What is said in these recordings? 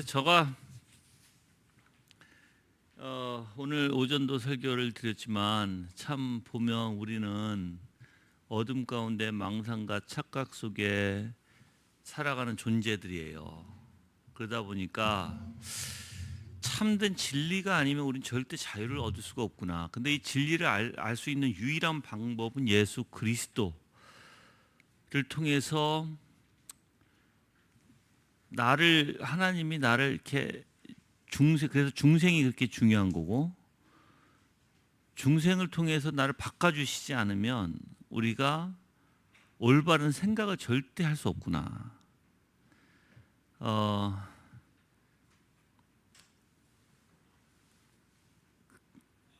제가 오늘 오전도 설교를 드렸지만 참 보면 우리는 어둠 가운데 망상과 착각 속에 살아가는 존재들이에요. 그러다 보니까 참된 진리가 아니면 우리는 절대 자유를 얻을 수가 없구나. 근데 이 진리를 알 수 있는 유일한 방법은 예수 그리스도를 통해서 하나님이 나를 이렇게 그래서 중생이 그렇게 중요한 거고, 중생을 통해서 나를 바꿔주시지 않으면 우리가 올바른 생각을 절대 할 수 없구나.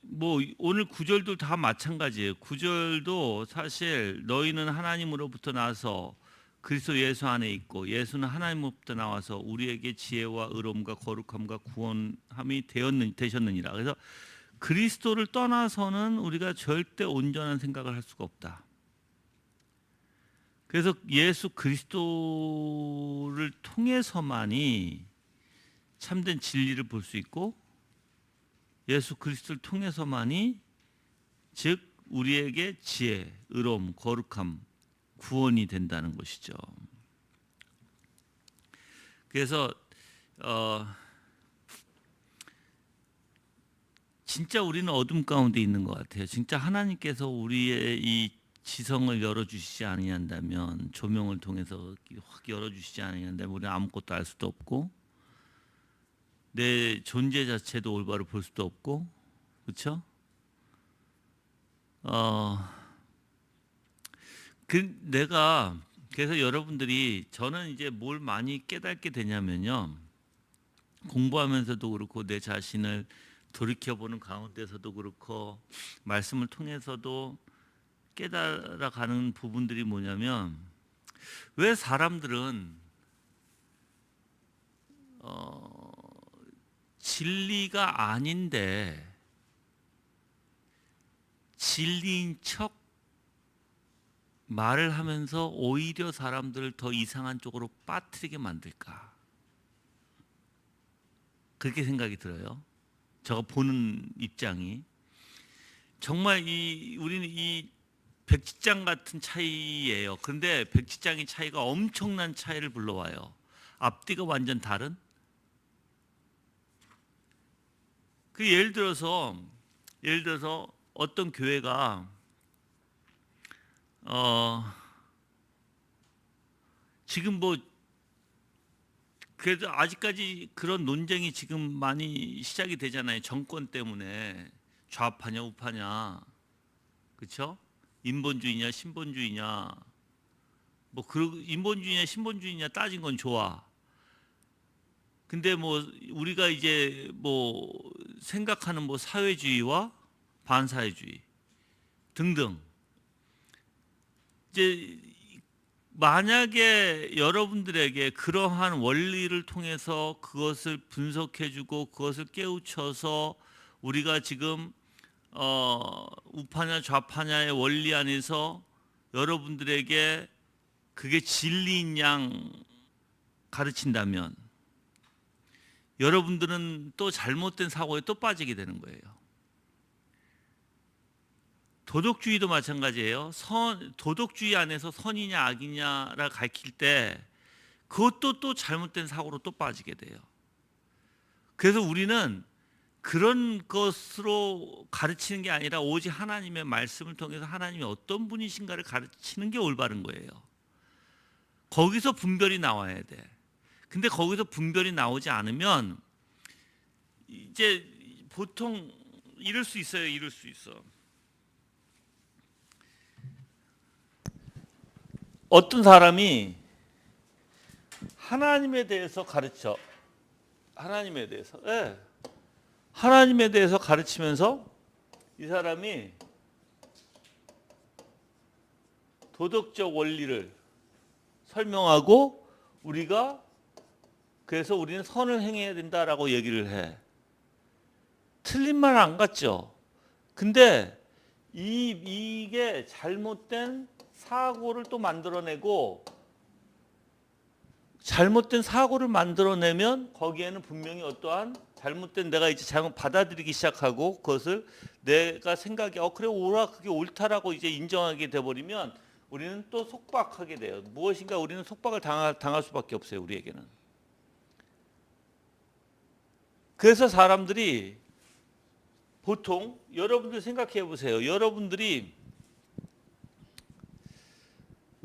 뭐 오늘 구절도 다 마찬가지예요. 구절도 사실 너희는 하나님으로부터 나서 그리스도 예수 안에 있고 예수는 하나님으로부터 나와서 우리에게 지혜와 의로움과 거룩함과 구원함이 되셨느니라. 그래서 그리스도를 떠나서는 우리가 절대 온전한 생각을 할 수가 없다. 그래서 예수 그리스도를 통해서만이 참된 진리를 볼 수 있고, 예수 그리스도를 통해서만이 즉 우리에게 지혜, 의로움, 거룩함, 구원이 된다는 것이죠. 그래서 진짜 우리는 어둠 가운데 있는 것 같아요. 진짜 하나님께서 우리의 이 지성을 열어주시지 아니한다면, 조명을 통해서 확 열어주시지 아니한다면 우리는 아무것도 알 수도 없고 내 존재 자체도 올바로 볼 수도 없고, 그렇죠? 그래서 여러분들이, 저는 이제 뭘 많이 깨닫게 되냐면요, 공부하면서도 그렇고 내 자신을 돌이켜보는 가운데서도 그렇고 말씀을 통해서도 깨달아가는 부분들이 뭐냐면, 왜 사람들은 진리가 아닌데 진리인 척 말을 하면서 오히려 사람들을 더 이상한 쪽으로 빠뜨리게 만들까? 그렇게 생각이 들어요. 제가 보는 입장이. 정말 우리는 이 백지장 같은 차이예요. 그런데 백지장의 차이가 엄청난 차이를 불러와요. 앞뒤가 완전 다른. 예를 들어서 어떤 교회가 지금 뭐 그래도 아직까지 그런 논쟁이 지금 많이 시작이 되잖아요. 정권 때문에 좌파냐 우파냐, 그렇죠? 인본주의냐 신본주의냐, 뭐 인본주의냐 신본주의냐 따진 건 좋아. 근데 뭐 우리가 이제 뭐 생각하는 뭐 사회주의와 반사회주의 등등, 이제 만약에 여러분들에게 그러한 원리를 통해서 그것을 분석해주고 그것을 깨우쳐서 우리가 지금 우파냐 좌파냐의 원리 안에서 여러분들에게 그게 진리인 양 가르친다면, 여러분들은 또 잘못된 사고에 또 빠지게 되는 거예요. 도덕주의도 마찬가지예요. 도덕주의 안에서 선이냐 악이냐를 가르칠 때 그것도 또 잘못된 사고로 또 빠지게 돼요. 그래서 우리는 그런 것으로 가르치는 게 아니라 오직 하나님의 말씀을 통해서 하나님이 어떤 분이신가를 가르치는 게 올바른 거예요. 거기서 분별이 나와야 돼. 근데 거기서 분별이 나오지 않으면 이제 보통 이럴 수 있어요. 어떤 사람이 하나님에 대해서 하나님에 대해서 가르치면서 이 사람이 도덕적 원리를 설명하고 그래서 우리는 선을 행해야 된다라고 얘기를 해. 틀린 말 안 같죠? 근데 이게 잘못된 사고를 또 만들어내고 잘못된 사고를 만들어내면 거기에는 분명히 어떠한 잘못된 내가 이제 잘못 받아들이기 시작하고 그것을 내가 생각이 그래 오라 그게 옳다라고 이제 인정하게 돼버리면 우리는 또 속박하게 돼요. 무엇인가 우리는 속박을 당할 수밖에 없어요. 우리에게는. 그래서 사람들이 보통 여러분들 생각해 보세요. 여러분들이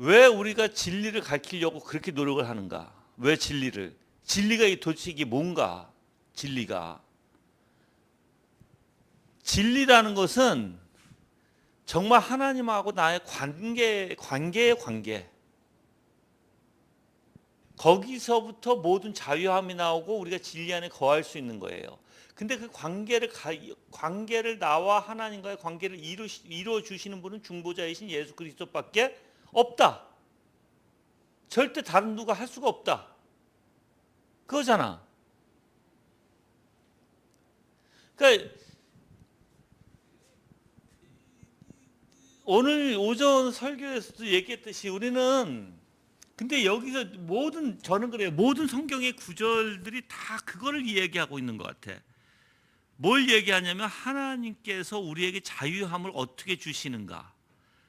왜 우리가 진리를 가르치려고 그렇게 노력을 하는가? 왜 진리를? 진리가 도대체 이게 뭔가? 진리라는 것은 정말 하나님하고 나의 관계의 관계. 거기서부터 모든 자유함이 나오고 우리가 진리 안에 거할 수 있는 거예요. 근데 그 관계를 나와 하나님과의 관계를 이루어 주시는 분은 중보자이신 예수 그리스도밖에 없다. 절대 다른 누가 할 수가 없다. 그거잖아. 그러니까 오늘 오전 설교에서도 얘기했듯이 우리는 근데 여기서 저는 그래요. 모든 성경의 구절들이 다 그거를 이야기하고 있는 것 같아. 뭘 얘기하냐면 하나님께서 우리에게 자유함을 어떻게 주시는가?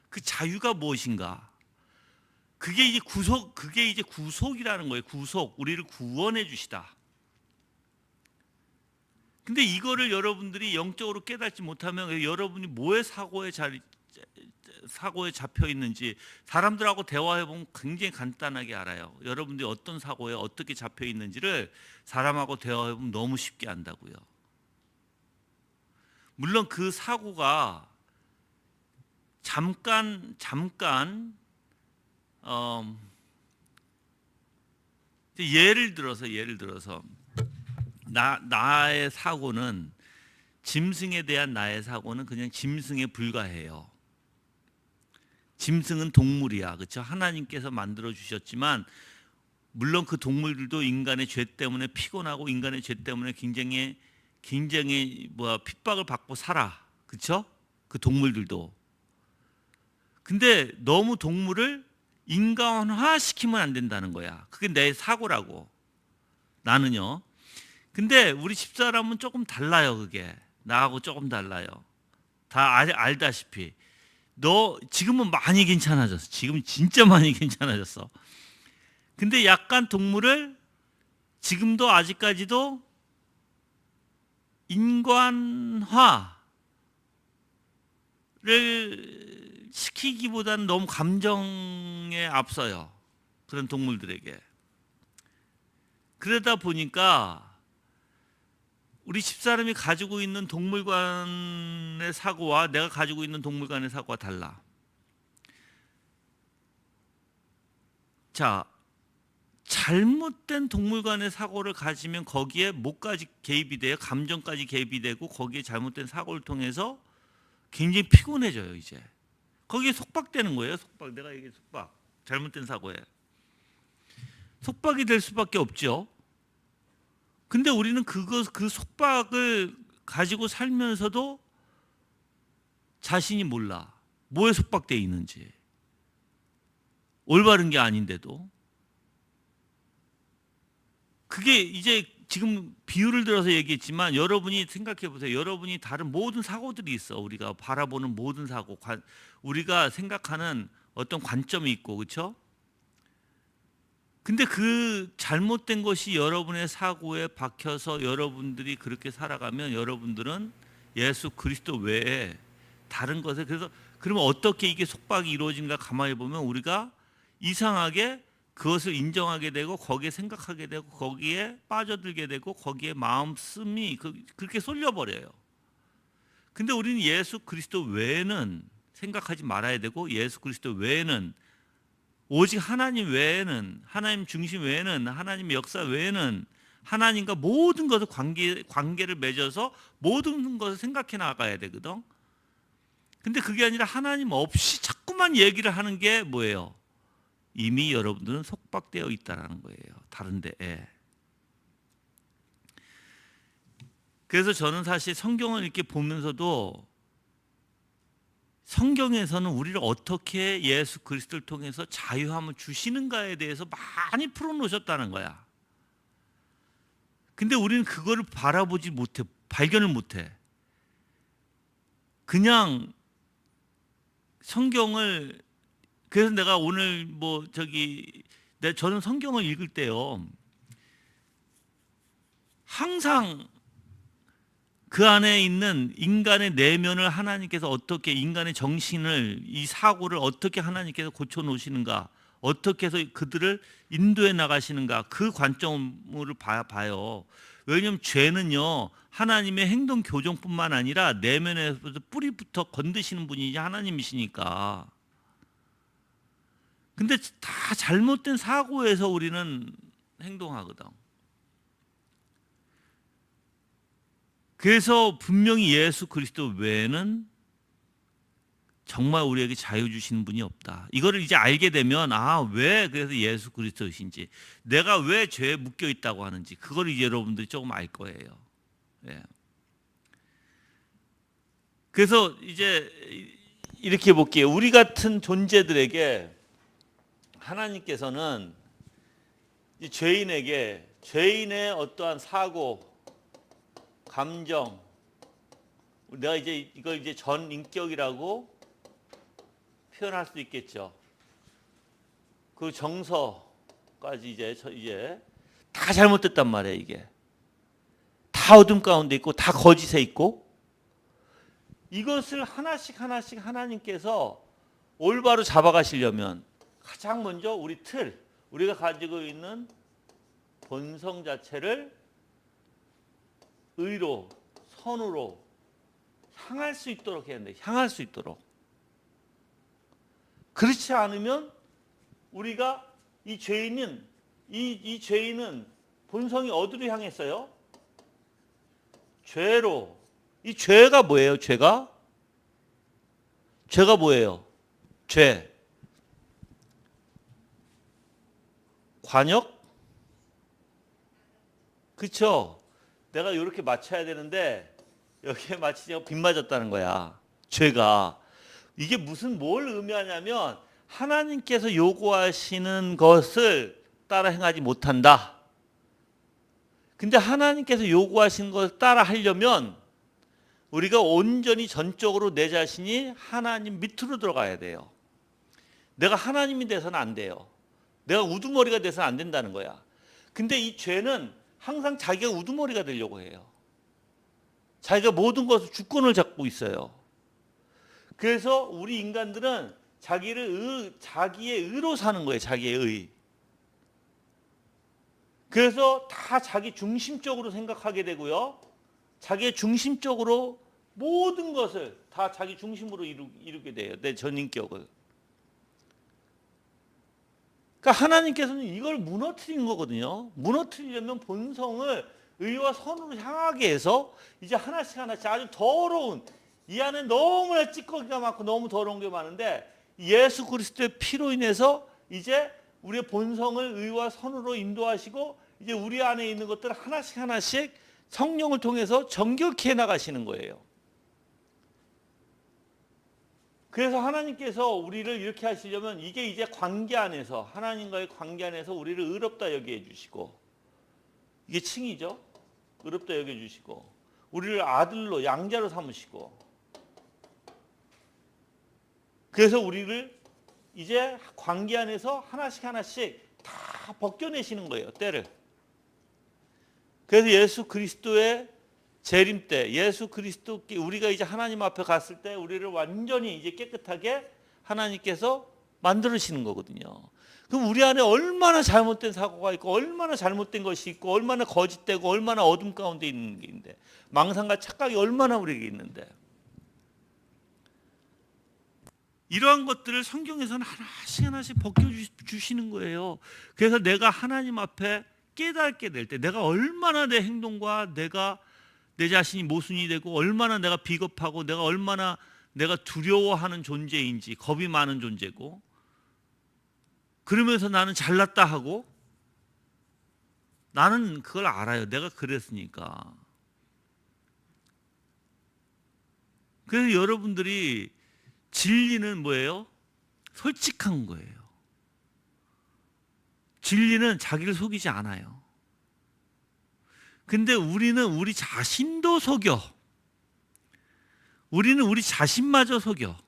그 자유가 무엇인가? 그게 이제 구속이라는 거예요. 구속. 우리를 구원해 주시다. 근데 이거를 여러분들이 영적으로 깨닫지 못하면 여러분이 뭐의 사고에 잡혀 있는지 사람들하고 대화해 보면 굉장히 간단하게 알아요. 여러분들이 어떤 사고에 어떻게 잡혀 있는지를 사람하고 대화해 보면 너무 쉽게 안다고요. 물론 그 사고가 잠깐 예를 들어서 나의 사고는 짐승에 대한 나의 사고는 그냥 짐승에 불과해요. 짐승은 동물이야. 그렇죠? 하나님께서 만들어 주셨지만 물론 그 동물들도 인간의 죄 때문에 피곤하고 인간의 죄 때문에 굉장히 핍박을 받고 살아. 그렇죠? 그 동물들도. 근데 너무 동물을 인간화 시키면 안 된다는 거야. 그게 내 사고라고. 나는요. 근데 우리 집사람은 조금 달라요. 그게. 나하고 조금 달라요. 다 알다시피. 너 지금은 많이 괜찮아졌어. 지금 진짜 많이 괜찮아졌어. 근데 약간 동물을 지금도 아직까지도 인간화를 시키기보다는 너무 감정에 앞서요. 그런 동물들에게. 그러다 보니까 우리 집사람이 가지고 있는 동물관의 사고와 내가 가지고 있는 동물관의 사고가 달라. 자, 잘못된 동물관의 사고를 가지면 거기에 뭐까지 개입이 돼요? 감정까지 개입이 되고 거기에 잘못된 사고를 통해서 굉장히 피곤해져요. 이제 거기에 속박되는 거예요. 내가 얘기해 속박. 잘못된 사고에 속박이 될 수밖에 없죠. 근데 우리는 그 속박을 가지고 살면서도 자신이 몰라. 뭐에 속박되어 있는지. 올바른 게 아닌데도. 그게 이제 지금 비유를 들어서 얘기했지만 여러분이 생각해 보세요. 여러분이 다른 모든 사고들이 있어. 우리가 바라보는 모든 사고, 우리가 생각하는 어떤 관점이 있고, 그렇죠? 근데 그 잘못된 것이 여러분의 사고에 박혀서 여러분들이 그렇게 살아가면 여러분들은 예수 그리스도 외에 다른 것에 그러면 어떻게 이게 속박이 이루어진가 가만히 보면 우리가 이상하게 그것을 인정하게 되고 거기에 생각하게 되고 거기에 빠져들게 되고 거기에 마음씀이 그렇게 쏠려버려요. 근데 우리는 예수 그리스도 외에는 생각하지 말아야 되고 예수 그리스도 외에는 오직 하나님 외에는 하나님 중심 외에는 하나님의 역사 외에는 하나님과 모든 것을 관계를 맺어서 모든 것을 생각해 나가야 되거든. 근데 그게 아니라 하나님 없이 자꾸만 얘기를 하는 게 뭐예요? 이미 여러분들은 속박되어 있다는 거예요. 다른 데에. 그래서 저는 사실 성경을 이렇게 보면서도 성경에서는 우리를 어떻게 예수 그리스도를 통해서 자유함을 주시는가에 대해서 많이 풀어놓으셨다는 거야. 근데 우리는 그거를 바라보지 못해, 발견을 못해. 그냥 성경을, 그래서 내가 오늘 저는 성경을 읽을 때요, 항상 그 안에 있는 인간의 내면을 하나님께서 어떻게, 인간의 정신을, 이 사고를 어떻게 하나님께서 고쳐 놓으시는가, 어떻게 해서 그들을 인도해 나가시는가, 그 관점으로 봐요. 왜냐하면 죄는요, 하나님의 행동 교정뿐만 아니라 내면에서 뿌리부터 건드시는 분이 하나님이시니까. 근데 다 잘못된 사고에서 우리는 행동하거든. 그래서 분명히 예수 그리스도 외에는 정말 우리에게 자유 주시는 분이 없다. 이거를 이제 알게 되면, 왜 그래서 예수 그리스도이신지, 내가 왜 죄에 묶여 있다고 하는지, 그걸 이제 여러분들이 조금 알 거예요. 예. 그래서 이제 이렇게 볼게요. 우리 같은 존재들에게 하나님께서는 죄인에게 죄인의 어떠한 사고, 감정, 내가 이걸 이제 전 인격이라고 표현할 수 있겠죠. 그 정서까지 이제 다 잘못됐단 말이에요. 이게 다 어둠 가운데 있고 다 거짓에 있고, 이것을 하나씩 하나님께서 올바로 잡아가시려면 가장 먼저 우리가 가지고 있는 본성 자체를 의로, 선으로 향할 수 있도록 해야 돼. 향할 수 있도록. 그렇지 않으면 우리가 이 죄인은 본성이 어디로 향했어요? 죄로. 이 죄가 뭐예요? 죄가 뭐예요? 죄. 관역? 그렇죠? 내가 이렇게 맞춰야 되는데 여기에 맞히냐고 빗 맞았다는 거야. 죄가. 이게 뭘 의미하냐면, 하나님께서 요구하시는 것을 따라 행하지 못한다. 근데 하나님께서 요구하시는 것을 따라 하려면 우리가 온전히 전적으로 내 자신이 하나님 밑으로 들어가야 돼요. 내가 하나님이 돼서는 안 돼요. 내가 우두머리가 돼서는 안 된다는 거야. 근데 이 죄는 항상 자기가 우두머리가 되려고 해요. 자기가 모든 것을 주권을 잡고 있어요. 그래서 우리 인간들은 자기의 의로 사는 거예요. 자기의 의. 그래서 다 자기 중심적으로 생각하게 되고요. 자기의 중심적으로 모든 것을 다 자기 중심으로 이루게 돼요. 내 전인격을. 그러니까 하나님께서는 이걸 무너뜨린 거거든요. 무너뜨리려면 본성을 의와 선으로 향하게 해서 이제 하나씩 아주 더러운, 이 안에 너무나 찌꺼기가 많고 너무 더러운 게 많은데, 예수 그리스도의 피로 인해서 이제 우리의 본성을 의와 선으로 인도하시고, 이제 우리 안에 있는 것들을 하나씩 성령을 통해서 정결케 해 나가시는 거예요. 그래서 하나님께서 우리를 이렇게 하시려면, 이게 이제 관계 안에서, 하나님과의 관계 안에서 우리를 의롭다 여겨 주시고, 이게 칭이죠. 의롭다 여겨 주시고, 우리를 아들로, 양자로 삼으시고, 그래서 우리를 이제 관계 안에서 하나씩 다 벗겨내시는 거예요. 때를. 그래서 예수 그리스도의 재림 때, 예수 그리스도, 우리가 이제 하나님 앞에 갔을 때 우리를 완전히 이제 깨끗하게 하나님께서 만들으시는 거거든요. 그럼 우리 안에 얼마나 잘못된 사고가 있고, 얼마나 잘못된 것이 있고, 얼마나 거짓되고, 얼마나 어둠 가운데 있는 게 있는데, 망상과 착각이 얼마나 우리에게 있는데, 이러한 것들을 성경에서는 하나씩 벗겨주시는 거예요. 그래서 내가 하나님 앞에 깨닫게 될 때, 내가 얼마나 내 행동과 내 자신이 모순이 되고, 얼마나 내가 비겁하고, 내가 두려워하는 존재인지, 겁이 많은 존재고, 그러면서 나는 잘났다 하고, 나는 그걸 알아요. 내가 그랬으니까. 그래서 여러분들이 진리는 뭐예요? 솔직한 거예요. 진리는 자기를 속이지 않아요. 근데 우리는 우리 자신도 속여. 우리는 우리 자신마저 속여.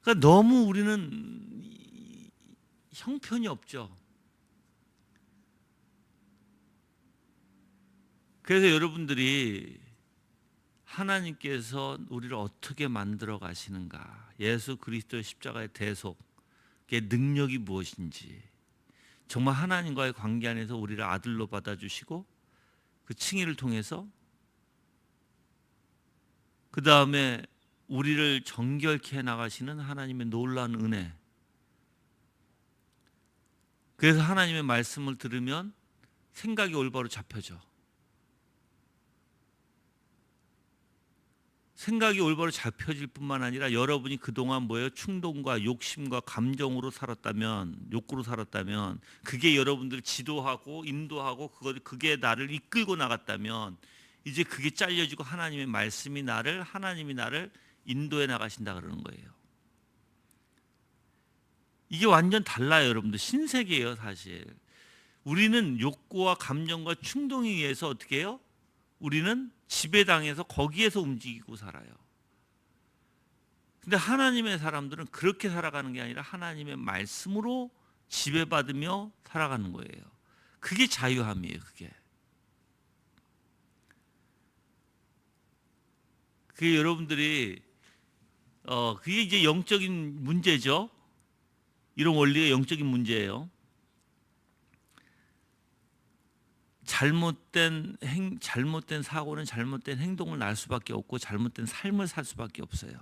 그러니까 너무 우리는 형편이 없죠. 그래서 여러분들이 하나님께서 우리를 어떻게 만들어 가시는가, 예수 그리스도의 십자가의 대속의 능력이 무엇인지, 정말 하나님과의 관계 안에서 우리를 아들로 받아주시고 그 칭의를 통해서 그 다음에 우리를 정결케 해나가시는 하나님의 놀라운 은혜. 그래서 하나님의 말씀을 들으면 생각이 올바로 잡혀져. 생각이 올바로 잡혀질 뿐만 아니라 여러분이 그동안 뭐예요? 충동과 욕심과 감정으로 살았다면, 욕구로 살았다면, 그게 여러분들을 지도하고 인도하고 그게 나를 이끌고 나갔다면, 이제 그게 잘려지고 하나님이 나를 인도해 나가신다 그러는 거예요. 이게 완전 달라요, 여러분들. 신세계예요, 사실. 우리는 욕구와 감정과 충동에 의해서 어떻게 해요? 우리는 지배당해서 거기에서 움직이고 살아요. 근데 하나님의 사람들은 그렇게 살아가는 게 아니라 하나님의 말씀으로 지배받으며 살아가는 거예요. 그게 자유함이에요, 그게. 그게 여러분들이 그게 이제 영적인 문제죠. 이런 원리가 영적인 문제예요. 잘못된 사고는 잘못된 행동을 낳을 수밖에 없고 잘못된 삶을 살 수밖에 없어요.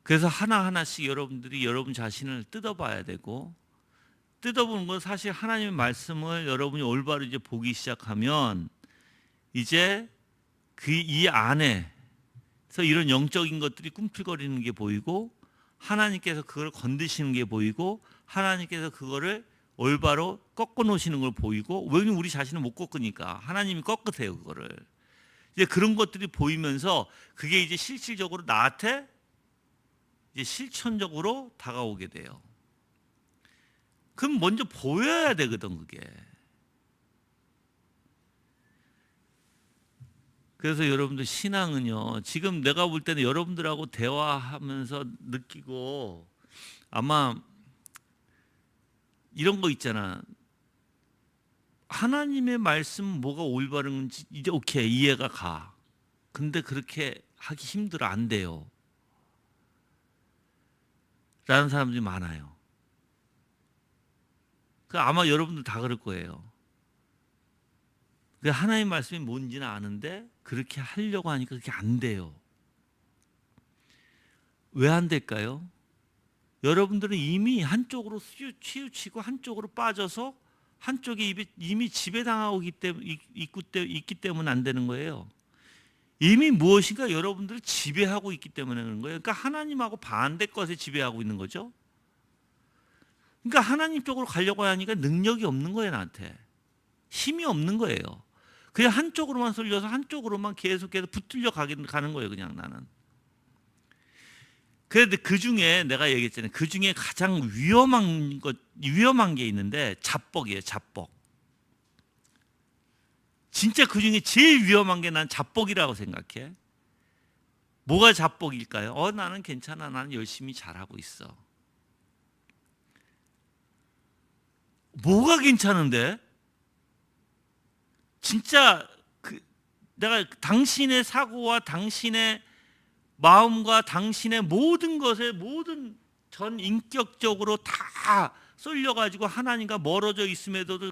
그래서 하나하나씩 여러분들이 여러분 자신을 뜯어봐야 되고, 뜯어보는 건 사실 하나님의 말씀을 여러분이 올바로 이제 보기 시작하면 이제 이 안에서 이런 영적인 것들이 꿈틀거리는 게 보이고, 하나님께서 그걸 건드시는 게 보이고, 하나님께서 그거를 올바로 꺾어 놓으시는 걸 보이고, 왜냐면 우리 자신은 못 꺾으니까 하나님이 꺾으세요, 그거를. 이제 그런 것들이 보이면서 그게 이제 실질적으로 나한테 이제 실천적으로 다가오게 돼요. 그럼 먼저 보여야 되거든, 그게. 그래서 여러분들 신앙은요, 지금 내가 볼 때는 여러분들하고 대화하면서 느끼고, 아마 이런 거 있잖아. 하나님의 말씀 뭐가 올바른지 이제 오케이, 이해가 가. 근데 그렇게 하기 힘들어, 안 돼요. 라는 사람들이 많아요. 아마 여러분들 다 그럴 거예요. 하나님의 말씀이 뭔지는 아는데 그렇게 하려고 하니까 그게 안 돼요. 왜 안 될까요? 여러분들은 이미 한쪽으로 치우치고 한쪽으로 빠져서 한쪽에 이미 지배당하고 있기 때문에 안 되는 거예요. 이미 무엇인가 여러분들을 지배하고 있기 때문에 그런 거예요. 그러니까 하나님하고 반대 것에 지배하고 있는 거죠. 그러니까 하나님 쪽으로 가려고 하니까 능력이 없는 거예요, 나한테. 힘이 없는 거예요. 그냥 한쪽으로만 쏠려서 한쪽으로만 계속해서 붙들려 가는 거예요, 그냥 나는. 그런데 그 중에 내가 얘기했잖아요. 그 중에 가장 위험한 게 있는데 자뻑이에요, 자뻑. 진짜 그 중에 제일 위험한 게 난 자뻑이라고 생각해. 뭐가 자뻑일까요? 나는 괜찮아. 나는 열심히 잘하고 있어. 뭐가 괜찮은데? 진짜 내가 당신의 사고와 당신의 마음과 당신의 모든 것에 모든 전 인격적으로 다 쏠려가지고 하나님과 멀어져 있음에도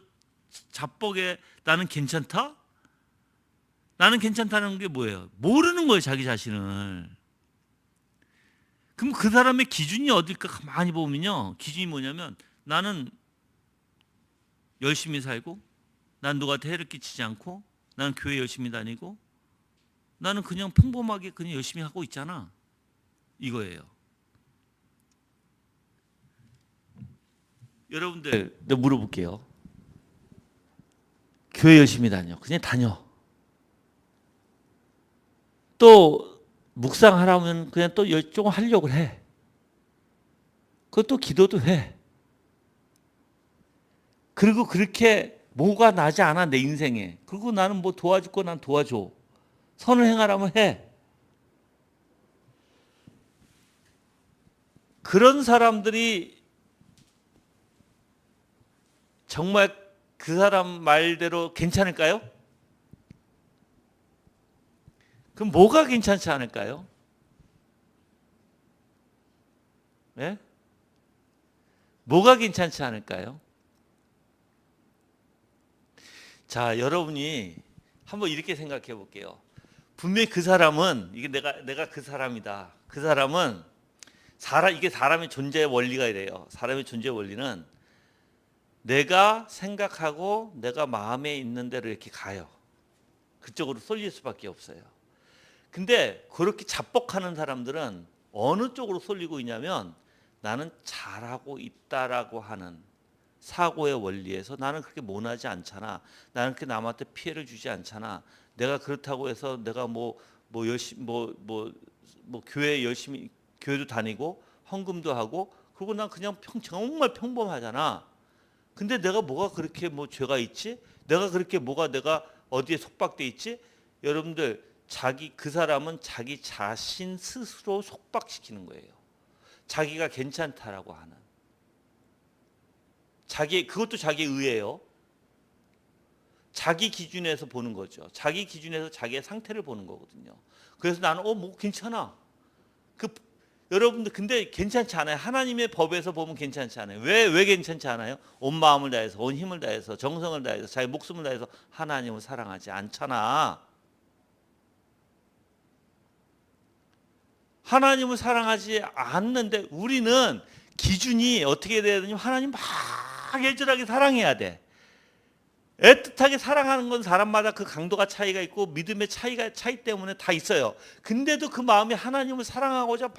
자뻑에 나는 괜찮다? 나는 괜찮다는 게 뭐예요? 모르는 거예요, 자기 자신을. 그럼 그 사람의 기준이 어딜까 가만히 보면요, 기준이 뭐냐면 나는 열심히 살고, 난 누구한테 해를 끼치지 않고, 나는 교회 열심히 다니고, 나는 그냥 평범하게 그냥 열심히 하고 있잖아, 이거예요. 여러분들, 내가 물어볼게요. 교회 열심히 다녀. 그냥 다녀. 또 묵상하라면 그냥 또 열정 하려고 해. 그것도 기도도 해. 그리고 그렇게 뭐가 나지 않아 내 인생에. 그리고 나는 뭐 도와줄 거 난 도와줘. 선을 행하라면 해. 그런 사람들이 정말 그 사람 말대로 괜찮을까요? 그럼 뭐가 괜찮지 않을까요? 네? 뭐가 괜찮지 않을까요? 자, 여러분이 한번 이렇게 생각해 볼게요. 분명히 그 사람은 이게 내가 그 사람이다. 그 사람은 이게 사람의 존재의 원리가 이래요. 사람의 존재의 원리는 내가 생각하고 내가 마음에 있는 대로 이렇게 가요. 그쪽으로 쏠릴 수밖에 없어요. 근데 그렇게 자뻑하는 사람들은 어느 쪽으로 쏠리고 있냐면 나는 잘하고 있다라고 하는 사고의 원리에서 나는 그렇게 모나지 않잖아. 나는 그렇게 남한테 피해를 주지 않잖아. 내가 그렇다고 해서 내가 뭐 열심히 교회 열심히 교회도 다니고 헌금도 하고 그리고 난 그냥 정말 평범하잖아. 근데 내가 뭐가 그렇게 뭐 죄가 있지? 내가 그렇게 내가 어디에 속박돼 있지? 여러분들 그 사람은 자기 자신 스스로 속박시키는 거예요. 자기가 괜찮다라고 하는. 그것도 자기 의예요. 자기 기준에서 보는 거죠. 자기 기준에서 자기의 상태를 보는 거거든요. 그래서 나는 뭐 괜찮아. 여러분들 근데 괜찮지 않아요. 하나님의 법에서 보면 괜찮지 않아요. 왜 괜찮지 않아요? 온 마음을 다해서, 온 힘을 다해서, 정성을 다해서, 자기 목숨을 다해서 하나님을 사랑하지 않잖아. 하나님을 사랑하지 않는데 우리는 기준이 어떻게 돼야 되냐면 하나님 막 애절하게 사랑해야 돼. 애틋하게 사랑하는 건 사람마다 그 강도가 차이가 있고 믿음의 차이 때문에 다 있어요. 근데도 그 마음이 하나님을 사랑하고자 막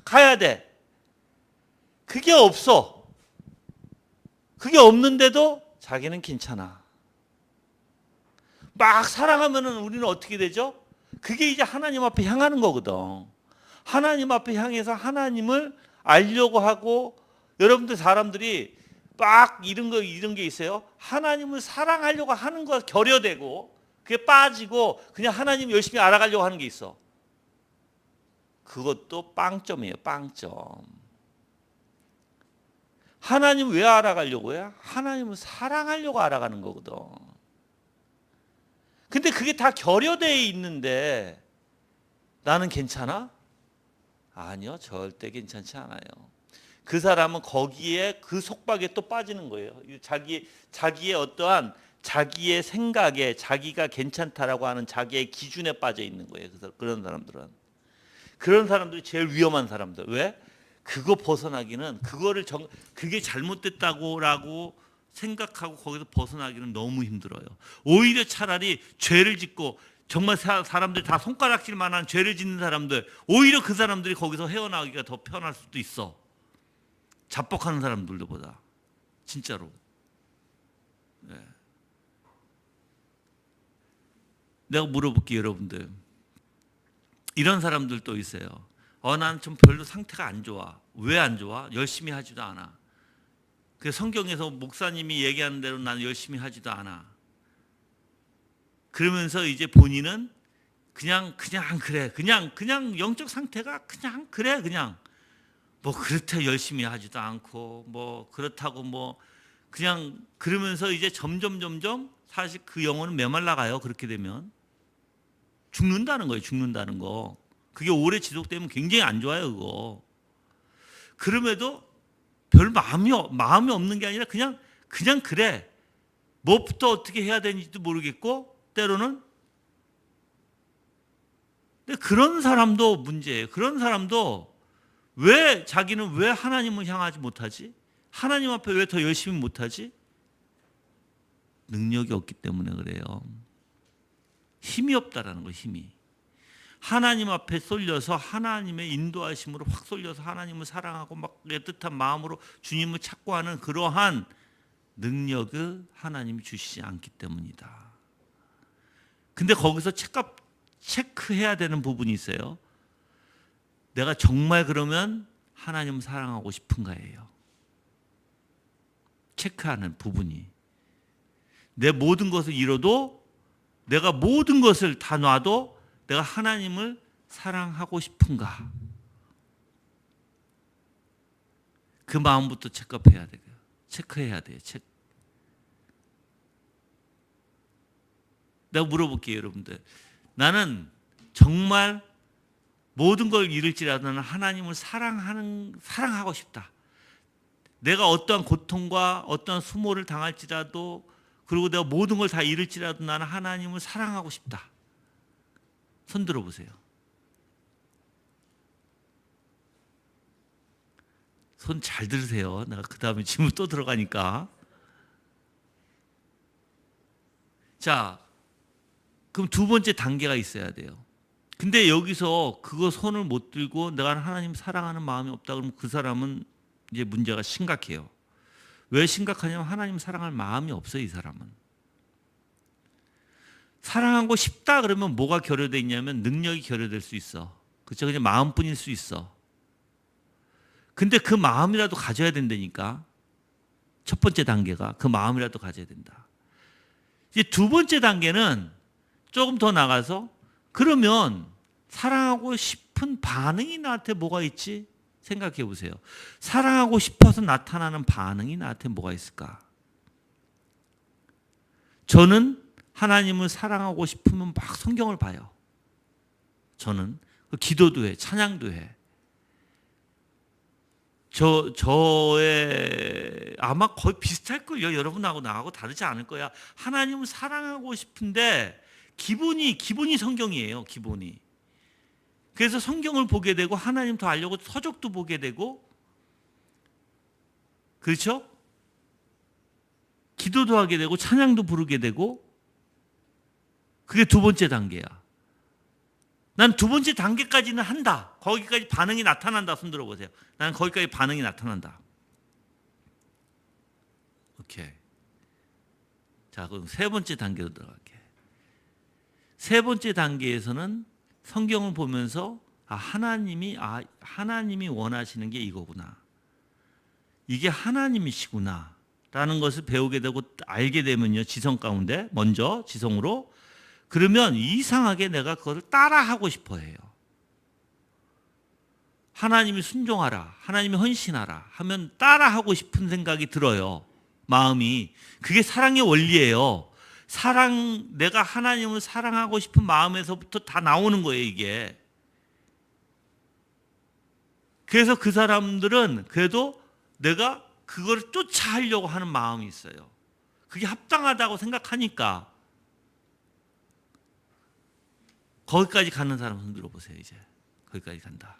가야 돼. 그게 없어. 그게 없는데도 자기는 괜찮아. 막 사랑하면은 우리는 어떻게 되죠? 그게 이제 하나님 앞에 향하는 거거든. 하나님 앞에 향해서 하나님을 알려고 하고 여러분들 사람들이 막 이런 게 있어요. 하나님을 사랑하려고 하는 거 결여되고 그게 빠지고 그냥 하나님 열심히 알아가려고 하는 게 있어. 그것도 빵점이에요. 빵점. 하나님 왜 알아가려고 해요? 하나님을 사랑하려고 알아가는 거거든. 근데 그게 다 결여되어 있는데 나는 괜찮아? 아니요. 절대 괜찮지 않아요. 그 사람은 거기에 그 속박에 또 빠지는 거예요. 자기의 어떠한 자기의 생각에 자기가 괜찮다라고 하는 자기의 기준에 빠져 있는 거예요. 그런 사람들이 제일 위험한 사람들. 왜? 그거 벗어나기는 그게 잘못됐다고라고 생각하고 거기서 벗어나기는 너무 힘들어요. 오히려 차라리 죄를 짓고 정말 사람들 다 손가락질 만한 죄를 짓는 사람들 오히려 그 사람들이 거기서 헤어나오기가 더 편할 수도 있어. 자뻑하는 사람들보다 진짜로. 네. 내가 물어볼게요, 여러분들. 이런 사람들도 있어요. 난 좀 별로 상태가 안 좋아. 왜 안 좋아? 열심히 하지도 않아. 그 성경에서 목사님이 얘기하는 대로 나는 열심히 하지도 않아. 그러면서 이제 본인은 그냥 그래. 그냥 영적 상태가 그냥 그래. 그냥 뭐 그렇다 열심히 하지도 않고 뭐 그렇다고 뭐 그냥 그러면서 이제 점점 사실 그 영혼은 메말라가요. 그렇게 되면 죽는다는 거예요. 죽는다는 거. 그게 오래 지속되면 굉장히 안 좋아요. 그거. 그럼에도 별 마음이 없는 게 아니라 그냥 그래. 뭐부터 어떻게 해야 되는지도 모르겠고 때로는 근데 그런 사람도 문제예요. 그런 사람도 자기는 왜 하나님을 향하지 못하지? 하나님 앞에 왜 더 열심히 못하지? 능력이 없기 때문에 그래요. 힘이 없다라는 거예요. 힘이. 하나님 앞에 쏠려서 하나님의 인도하심으로 확 쏠려서 하나님을 사랑하고 막 애틋한 마음으로 주님을 찾고 하는 그러한 능력을 하나님이 주시지 않기 때문이다. 근데 거기서 체크해야 되는 부분이 있어요. 내가 정말 그러면 하나님을 사랑하고 싶은가예요. 체크하는 부분이. 내 모든 것을 잃어도, 내가 모든 것을 다 놔도 내가 하나님을 사랑하고 싶은가. 그 마음부터 체크해야 돼요. 체크해야 돼요. 내가 물어볼게요, 여러분들. 나는 정말 모든 걸 잃을지라도 나는 하나님을 사랑하고 싶다. 내가 어떠한 고통과 어떠한 수모를 당할지라도, 그리고 내가 모든 걸 다 잃을지라도 나는 하나님을 사랑하고 싶다. 손 들어보세요. 손 잘 들으세요. 내가 그 다음에 질문 또 들어가니까. 자, 그럼 두 번째 단계가 있어야 돼요. 근데 여기서 그거 손을 못 들고 내가 하나님 사랑하는 마음이 없다 그러면 그 사람은 이제 문제가 심각해요. 왜 심각하냐면 하나님 사랑할 마음이 없어요, 이 사람은. 사랑하고 싶다 그러면 뭐가 결여되어 있냐면 능력이 결여될 수 있어. 그렇죠? 그냥 마음뿐일 수 있어. 근데 그 마음이라도 가져야 된다니까. 첫 번째 단계가 그 마음이라도 가져야 된다. 이제 두 번째 단계는 조금 더 나가서 그러면 사랑하고 싶은 반응이 나한테 뭐가 있지? 생각해 보세요. 사랑하고 싶어서 나타나는 반응이 나한테 뭐가 있을까? 저는 하나님을 사랑하고 싶으면 막 성경을 봐요. 저는 기도도 해, 찬양도 해. 저의 아마 거의 비슷할 거예요. 여러분하고 나하고 다르지 않을 거야. 하나님을 사랑하고 싶은데 기본이 성경이에요. 기본이. 그래서 성경을 보게 되고 하나님 더 알려고 서적도 보게 되고, 그렇죠? 기도도 하게 되고 찬양도 부르게 되고, 그게 두 번째 단계야. 난 두 번째 단계까지는 한다. 거기까지 반응이 나타난다. 손 들어보세요. 나는 거기까지 반응이 나타난다. 오케이. 자, 그럼 세 번째 단계로 들어갈게. 세 번째 단계에서는 성경을 보면서 하나님이 원하시는 게 이거구나. 이게 하나님이시구나. 라는 것을 배우게 되고 알게 되면요. 지성 가운데 먼저 지성으로. 그러면 이상하게 내가 그것을 따라하고 싶어 해요. 하나님이 순종하라. 하나님이 헌신하라. 하면 따라하고 싶은 생각이 들어요. 마음이. 그게 사랑의 원리예요. 내가 하나님을 사랑하고 싶은 마음에서부터 다 나오는 거예요, 이게. 그래서 그 사람들은 그래도 내가 그걸 쫓아하려고 하는 마음이 있어요. 그게 합당하다고 생각하니까. 거기까지 가는 사람 손 들어보세요, 이제. 거기까지 간다.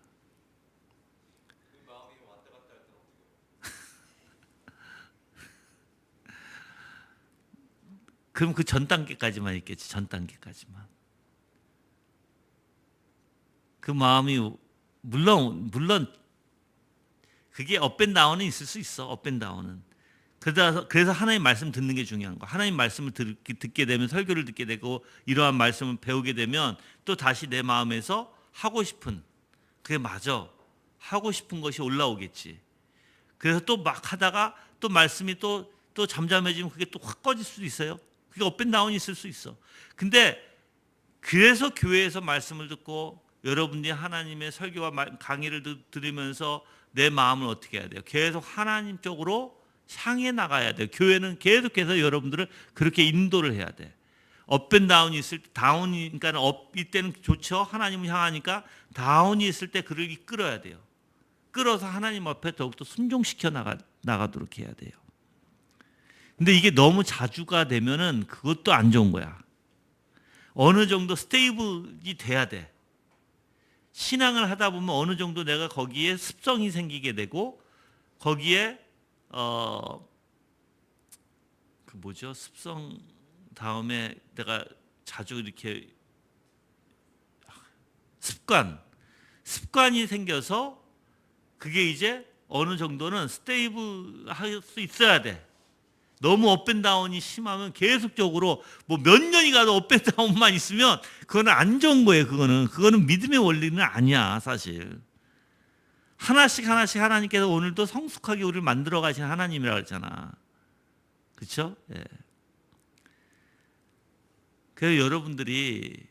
그럼 그 전 단계까지만 있겠지. 전 단계까지만. 그 마음이 물론 그게 업앤다운은 있을 수 있어. 업앤다운은. 그래서 하나님 말씀 듣는 게 중요한 거야. 하나님 말씀을 듣게 되면, 설교를 듣게 되고 이러한 말씀을 배우게 되면 또 다시 내 마음에서 하고 싶은, 그게 맞아. 하고 싶은 것이 올라오겠지. 그래서 또 막 하다가 또 말씀이 또 잠잠해지면 그게 또 확 꺼질 수도 있어요. 그게 업앤다운이 있을 수 있어. 근데 그래서 교회에서 말씀을 듣고 여러분들이 하나님의 설교와 강의를 들으면서 내 마음을 어떻게 해야 돼요? 계속 하나님 쪽으로 향해 나가야 돼요. 교회는 계속해서 여러분들을 그렇게 인도를 해야 돼. 업앤다운이 있을 때, 다운이, 그러니까 업일 때는 좋죠. 하나님을 향하니까 다운이 있을 때 그를 이끌어야 돼요. 끌어서 하나님 앞에 더욱더 순종시켜 나가도록 해야 돼요. 근데 이게 너무 자주가 되면은 그것도 안 좋은 거야. 어느 정도 스테이블이 돼야 돼. 신앙을 하다 보면 어느 정도 내가 거기에 습성이 생기게 되고, 거기에 습성 다음에 내가 자주 이렇게 습관이 생겨서 그게 이제 어느 정도는 스테이블 할 수 있어야 돼. 너무 업앤다운이 심하면 계속적으로 뭐 몇 년이 가도 업앤다운만 있으면 그거는 안 좋은 거예요. 그거는 믿음의 원리는 아니야, 사실. 하나씩 하나씩 하나님께서 오늘도 성숙하게 우리를 만들어 가신 하나님이라고 했잖아. 그렇죠? 예. 그래서 여러분들이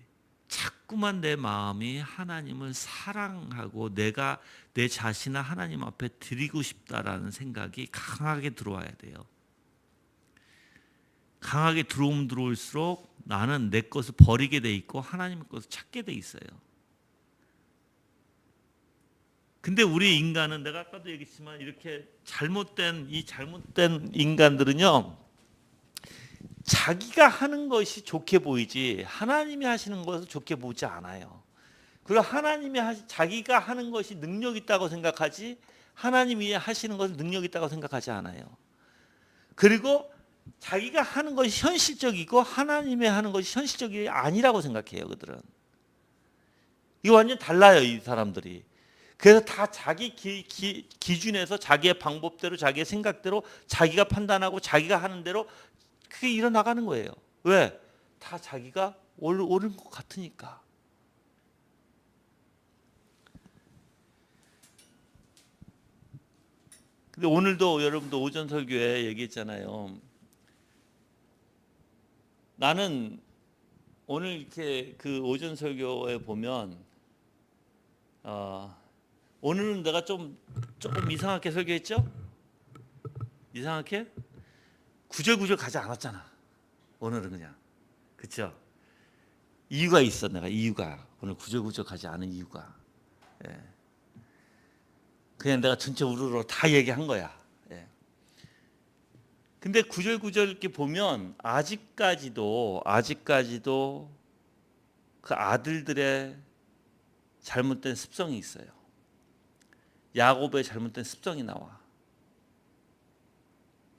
자꾸만 내 마음이 하나님을 사랑하고 내가 내 자신을 하나님 앞에 드리고 싶다라는 생각이 강하게 들어와야 돼요. 강하게 들어오면 들어올수록 나는 내 것을 버리게 돼 있고 하나님의 것을 찾게 돼 있어요. 근데 우리 인간은 내가 아까도 얘기했지만 이렇게 잘못된 인간들은요, 자기가 하는 것이 좋게 보이지 하나님이 하시는 것을 좋게 보지 않아요. 그리고 자기가 하는 것이 능력 있다고 생각하지 하나님이 하시는 것을 능력 있다고 생각하지 않아요. 그리고 자기가 하는 것이 현실적이고 하나님이 하는 것이 현실적이 아니라고 생각해요. 그들은. 이거 완전 달라요, 이 사람들이. 그래서 다 자기 기준에서 자기의 방법대로 자기의 생각대로 자기가 판단하고 자기가 하는 대로 그게 일어나가는 거예요. 왜? 다 자기가 옳은 것 같으니까. 근데 오늘도 여러분도 오전 설교에 얘기했잖아요. 나는 오늘 이렇게 그 오전 설교에 보면 오늘은 내가 조금 이상하게 설교했죠? 이상하게? 구절구절 가지 않았잖아. 오늘은 그냥. 그렇죠? 이유가 있어. 내가 이유가. 오늘 구절구절 가지 않은 이유가. 예. 그냥 내가 전체 우르르 다 얘기한 거야. 예. 근데 구절구절 이렇게 보면 아직까지도 그 아들들의 잘못된 습성이 있어요. 야곱의 잘못된 습성이 나와.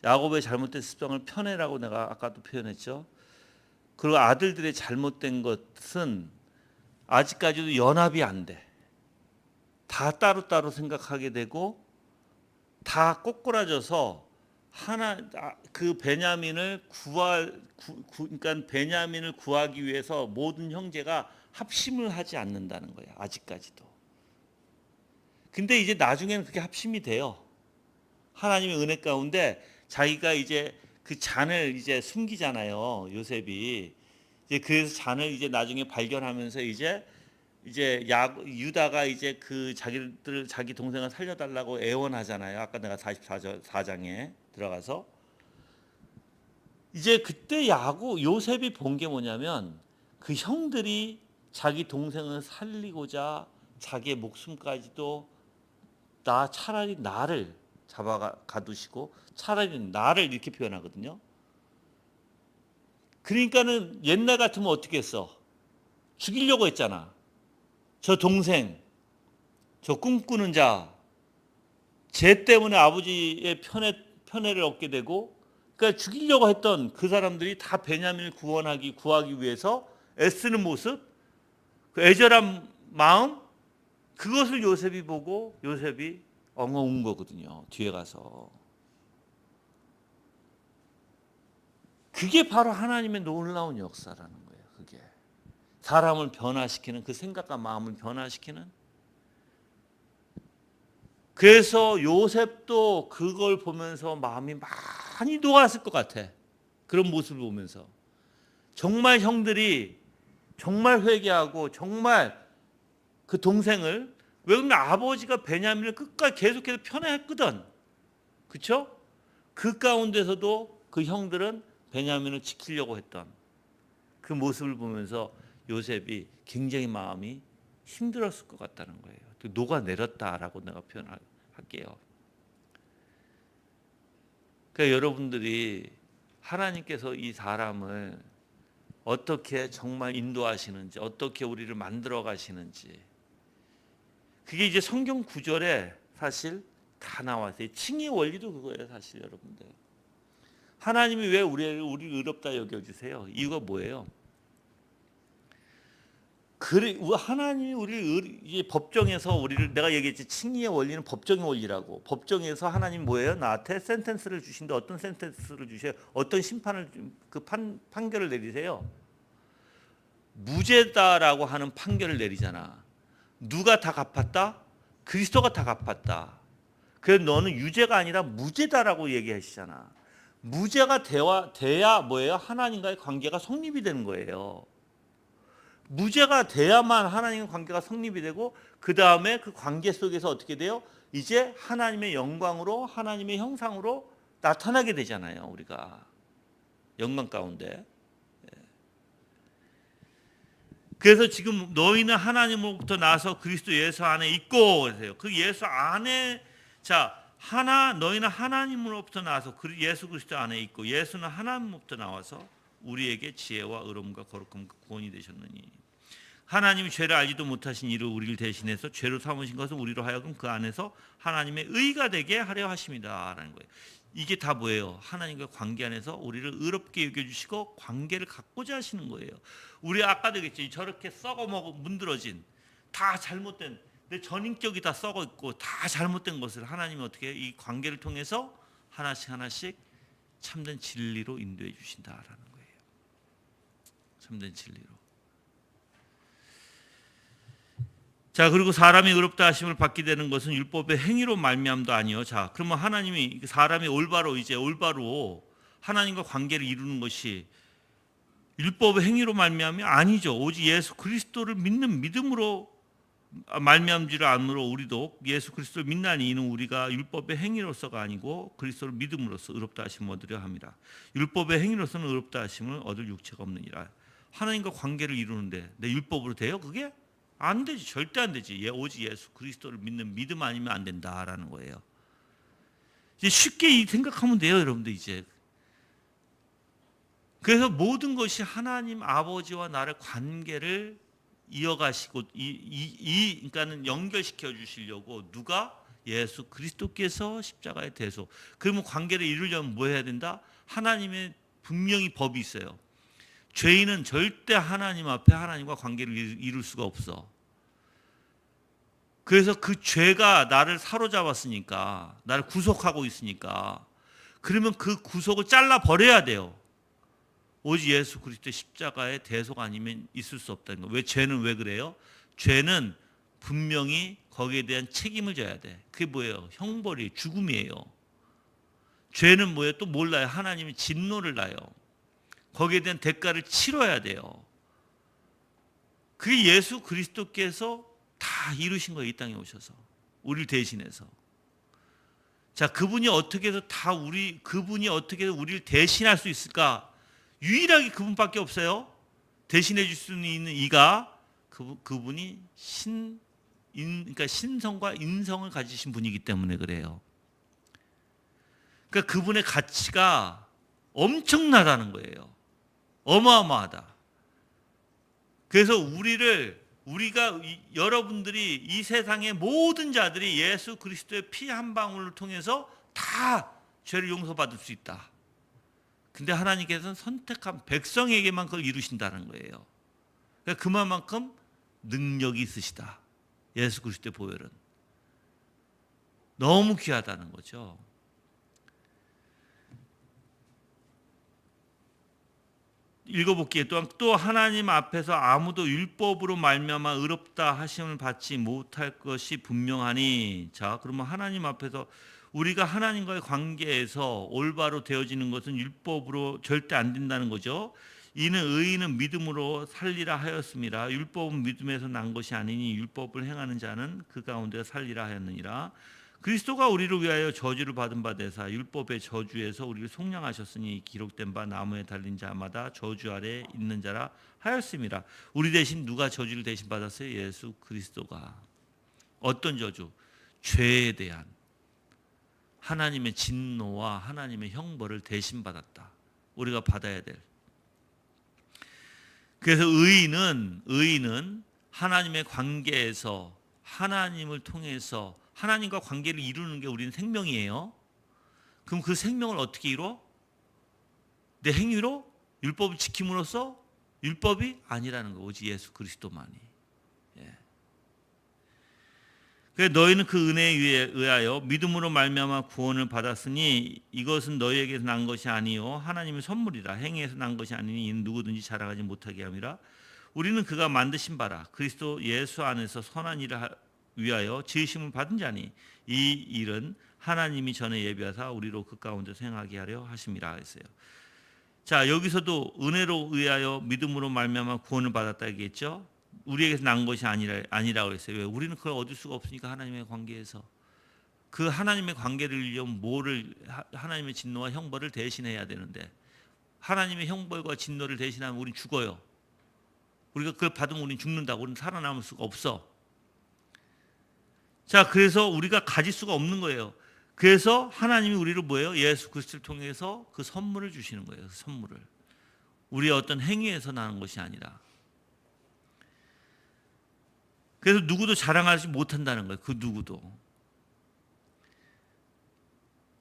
야곱의 잘못된 습성을 편애라고 내가 아까도 표현했죠. 그리고 아들들의 잘못된 것은 아직까지도 연합이 안 돼. 다 따로따로 생각하게 되고 다 꼬꾸라져서 그 베냐민을 그러니까 베냐민을 구하기 위해서 모든 형제가 합심을 하지 않는다는 거야. 아직까지도. 근데 이제 나중에는 그게 합심이 돼요. 하나님의 은혜 가운데 자기가 이제 그 잔을 이제 숨기잖아요. 요셉이. 이제 그래서 잔을 이제 나중에 발견하면서 이제 유다가 이제 그 자기 동생을 살려달라고 애원하잖아요. 아까 내가 44장에 들어가서 이제 그때 요셉이 본 게 뭐냐면 그 형들이 자기 동생을 살리고자 자기의 목숨까지도 차라리 나를 가두시고 차라리 나를 이렇게 표현하거든요. 그러니까는 옛날 같으면 어떻게 했어? 죽이려고 했잖아. 저 동생, 저 꿈꾸는 자, 쟤 때문에 아버지의 편애를 얻게 되고, 그러니까 죽이려고 했던 그 사람들이 다 베냐민을 구하기 위해서 애쓰는 모습, 그 애절한 마음, 그것을 요셉이 보고 요셉이 엉엉 거거든요. 뒤에 가서. 그게 바로 하나님의 놀라운 역사라는 거예요. 그게 사람을 변화시키는 그 생각과 마음을 변화시키는. 그래서 요셉도 그걸 보면서 마음이 많이 녹았을 것 같아. 그런 모습을 보면서 정말 형들이 정말 회개하고 정말 그 동생을, 왜 그러면 아버지가 베냐민을 끝까지 계속해서 편애했거든. 그렇죠? 그 가운데서도 그 형들은 베냐민을 지키려고 했던 그 모습을 보면서 요셉이 굉장히 마음이 힘들었을 것 같다는 거예요. 녹아내렸다라고 내가 표현할게요. 그러니까 여러분들이 하나님께서 이 사람을 어떻게 정말 인도하시는지, 어떻게 우리를 만들어 가시는지, 그게 이제 성경 구절에 사실 다 나왔어요. 칭의 원리도 그거예요, 사실 여러분들. 하나님이 왜 우리를 의롭다 여겨주세요? 이유가 뭐예요? 그래, 하나님이 우리를 이제 법정에서 우리를, 내가 얘기했지, 칭의의 원리는 법정의 원리라고. 법정에서 하나님 뭐예요? 나한테 센텐스를 주신데 어떤 센텐스를 주세요? 어떤 심판을 판결을 내리세요? 무죄다라고 하는 판결을 내리잖아. 누가 다 갚았다? 그리스도가 다 갚았다. 그래서 너는 유죄가 아니라 무죄다라고 얘기하시잖아. 무죄가 돼야 뭐예요? 하나님과의 관계가 성립이 되는 거예요. 무죄가 돼야만 하나님과 관계가 성립이 되고, 그 다음에 그 관계 속에서 어떻게 돼요? 이제 하나님의 영광으로, 하나님의 형상으로 나타나게 되잖아요. 우리가 영광 가운데. 그래서 지금 너희는 하나님으로부터 나서 그리스도 예수 안에 있고, 그러세요. 그 예수 안에, 너희는 하나님으로부터 나서 예수 그리스도 안에 있고, 예수는 하나님으로부터 나와서 우리에게 지혜와 의로움과 거룩함과 구원이 되셨느니, 하나님이 죄를 알지도 못하신 이를 우리를 대신해서 죄로 삼으신 것을 우리로 하여금 그 안에서 하나님의 의가 되게 하려 하십니다 라는 거예요. 이게 다 뭐예요? 하나님과 관계 안에서 우리를 의롭게 여겨주시고 관계를 갖고자 하시는 거예요. 우리 아까도 얘기했죠. 저렇게 썩어먹어 문드러진, 다 잘못된, 내 전인격이 다 썩어 있고 다 잘못된 것을 하나님이 어떻게 이 관계를 통해서 하나씩 참된 진리로 인도해 주신다라는 거예요. 참된 진리로. 자, 그리고 사람이 의롭다 하심을 받게 되는 것은 율법의 행위로 말미암도 아니요. 자, 그러면 하나님이 사람이 올바로 하나님과 관계를 이루는 것이 율법의 행위로 말미암이 아니죠. 오직 예수 그리스도를 믿는 믿음으로 말미암지를 않으므로 우리도 예수 그리스도를 믿나니 이는 우리가 율법의 행위로서가 아니고 그리스도를 믿음으로써 의롭다 하심을 얻으려 함이라. 율법의 행위로서는 의롭다 하심을 얻을 육체가 없느니라. 하나님과 관계를 이루는데 내 율법으로 돼요? 그게? 안 되지. 절대 안 되지. 오직 예수 그리스도를 믿는 믿음 아니면 안 된다라는 거예요. 이제 쉽게 생각하면 돼요, 여러분들. 이제 그래서 모든 것이 하나님 아버지와 나를 관계를 이어가시고 그러니까는 연결시켜 주시려고 누가? 예수 그리스도께서 십자가의 대속. 그러면 관계를 이루려면 뭐 해야 된다? 하나님의 분명히 법이 있어요. 죄인은 절대 하나님 앞에 하나님과 관계를 이룰 수가 없어. 그래서 그 죄가 나를 사로잡았으니까, 나를 구속하고 있으니까, 그러면 그 구속을 잘라 버려야 돼요. 오직 예수 그리스도의 십자가의 대속 아니면 있을 수 없다는 거예요. 죄는 왜 그래요? 죄는 분명히 거기에 대한 책임을 져야 돼. 그게 뭐예요? 형벌이 죽음이에요. 죄는 뭐예요? 또 몰라요. 하나님이 진노를 놔요. 거기에 대한 대가를 치러야 돼요. 그게 예수 그리스도께서 다 이루신 거예요. 이 땅에 오셔서 우리를 대신해서. 자, 그분이 어떻게 해서 그분이 어떻게 해서 우리를 대신할 수 있을까? 유일하게 그분밖에 없어요. 대신해 줄 수 있는 이가 그분이 그러니까 신성과 인성을 가지신 분이기 때문에 그래요. 그러니까 그분의 가치가 엄청나다는 거예요. 어마어마하다. 그래서 여러분들이 이 세상의 모든 자들이 예수 그리스도의 피 한 방울을 통해서 다 죄를 용서받을 수 있다. 근데 하나님께서는 선택한 백성에게만 그걸 이루신다는 거예요. 그러니까 그만큼 능력이 있으시다. 예수 그리스도의 보혈은 너무 귀하다는 거죠. 읽어볼게요. 또한 또 하나님 앞에서 아무도 율법으로 말미암아 의롭다 하심을 받지 못할 것이 분명하니. 자, 그러면 하나님 앞에서 우리가 하나님과의 관계에서 올바로 되어지는 것은 율법으로 절대 안 된다는 거죠. 이는 의인은 믿음으로 살리라 하였습니다. 율법은 믿음에서 난 것이 아니니 율법을 행하는 자는 그 가운데 살리라 하였느니라. 그리스도가 우리를 위하여 저주를 받은 바 되사 율법의 저주에서 우리를 속량하셨으니 기록된 바 나무에 달린 자마다 저주 아래 있는 자라 하였습니다. 우리 대신 누가 저주를 대신 받았어요? 예수 그리스도가. 어떤 저주? 죄에 대한 하나님의 진노와 하나님의 형벌을 대신 받았다. 우리가 받아야 될. 그래서 의인은 하나님의 관계에서 하나님을 통해서 하나님과 관계를 이루는 게 우리는 생명이에요. 그럼 그 생명을 어떻게 이루어? 내 행위로? 율법을 지킴으로써? 율법이 아니라는 거. 오직 예수 그리스도만이. 너희는 그 은혜에 의하여 믿음으로 말미암아 구원을 받았으니 이것은 너희에게서 난 것이 아니요 하나님의 선물이라. 행위에서 난 것이 아니니 이는 누구든지 자랑하지 못하게 함이라. 우리는 그가 만드신 바라 그리스도 예수 안에서 선한 일을 위하여 지으심을 받은 자니 이 일은 하나님이 전에 예비하사 우리로 그 가운데서 행하게 하려 하심이라 했어요. 자, 여기서도 은혜로 의하여 믿음으로 말미암아 구원을 받았다 얘기했죠. 우리에게서 난 것이 아니라고 했어요. 왜? 우리는 그걸 얻을 수가 없으니까. 하나님의 관계에서 그 하나님의 관계를 이루려면 뭐를, 하나님의 진노와 형벌을 대신해야 되는데 하나님의 형벌과 진노를 대신하면 우리는 죽어요. 우리가 그걸 받으면 우리는 죽는다고. 우리는 살아남을 수가 없어. 자, 그래서 우리가 가질 수가 없는 거예요. 그래서 하나님이 우리를 뭐예요? 예수 그리스도를 통해서 그 선물을 주시는 거예요. 그 선물을. 우리의 어떤 행위에서 나는 것이 아니라. 그래서 누구도 자랑하지 못한다는 거예요. 그 누구도.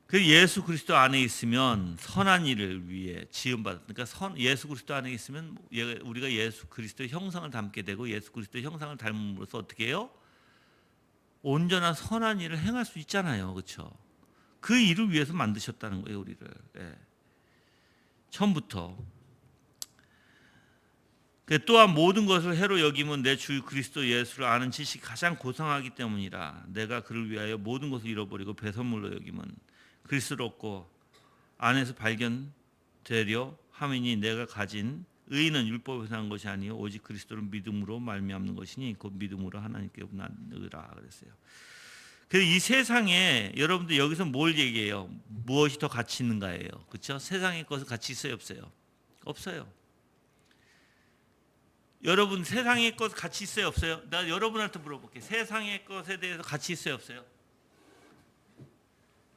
그 예수 그리스도 안에 있으면 선한 일을 위해 지음받았다. 그러니까 예수 그리스도 안에 있으면 우리가 예수 그리스도의 형상을 담게 되고 예수 그리스도의 형상을 닮음으로써 어떻게 해요? 온전한 선한 일을 행할 수 있잖아요. 그렇죠? 그 일을 위해서 만드셨다는 거예요. 우리를. 예. 처음부터. 또한 모든 것을 해로 여김은 내 주 그리스도 예수를 아는 지식이 가장 고상하기 때문이라. 내가 그를 위하여 모든 것을 잃어버리고 배설물로 여김은 그리스도를 얻고 안에서 발견되려 함이니 내가 가진 의는 율법에서 난 것이 아니요 오직 그리스도를 믿음으로 말미암는 것이니 그 믿음으로 하나님께 나느라 그랬어요. 그래서 이 세상에 여러분들 여기서 뭘 얘기해요? 무엇이 더 가치 있는가예요. 그렇죠? 세상의 것은 가치 있어요, 없어요? 없어요. 여러분 세상의 것 가치 있어요, 없어요? 나 여러분한테 물어볼게요. 세상의 것에 대해서 가치 있어요, 없어요?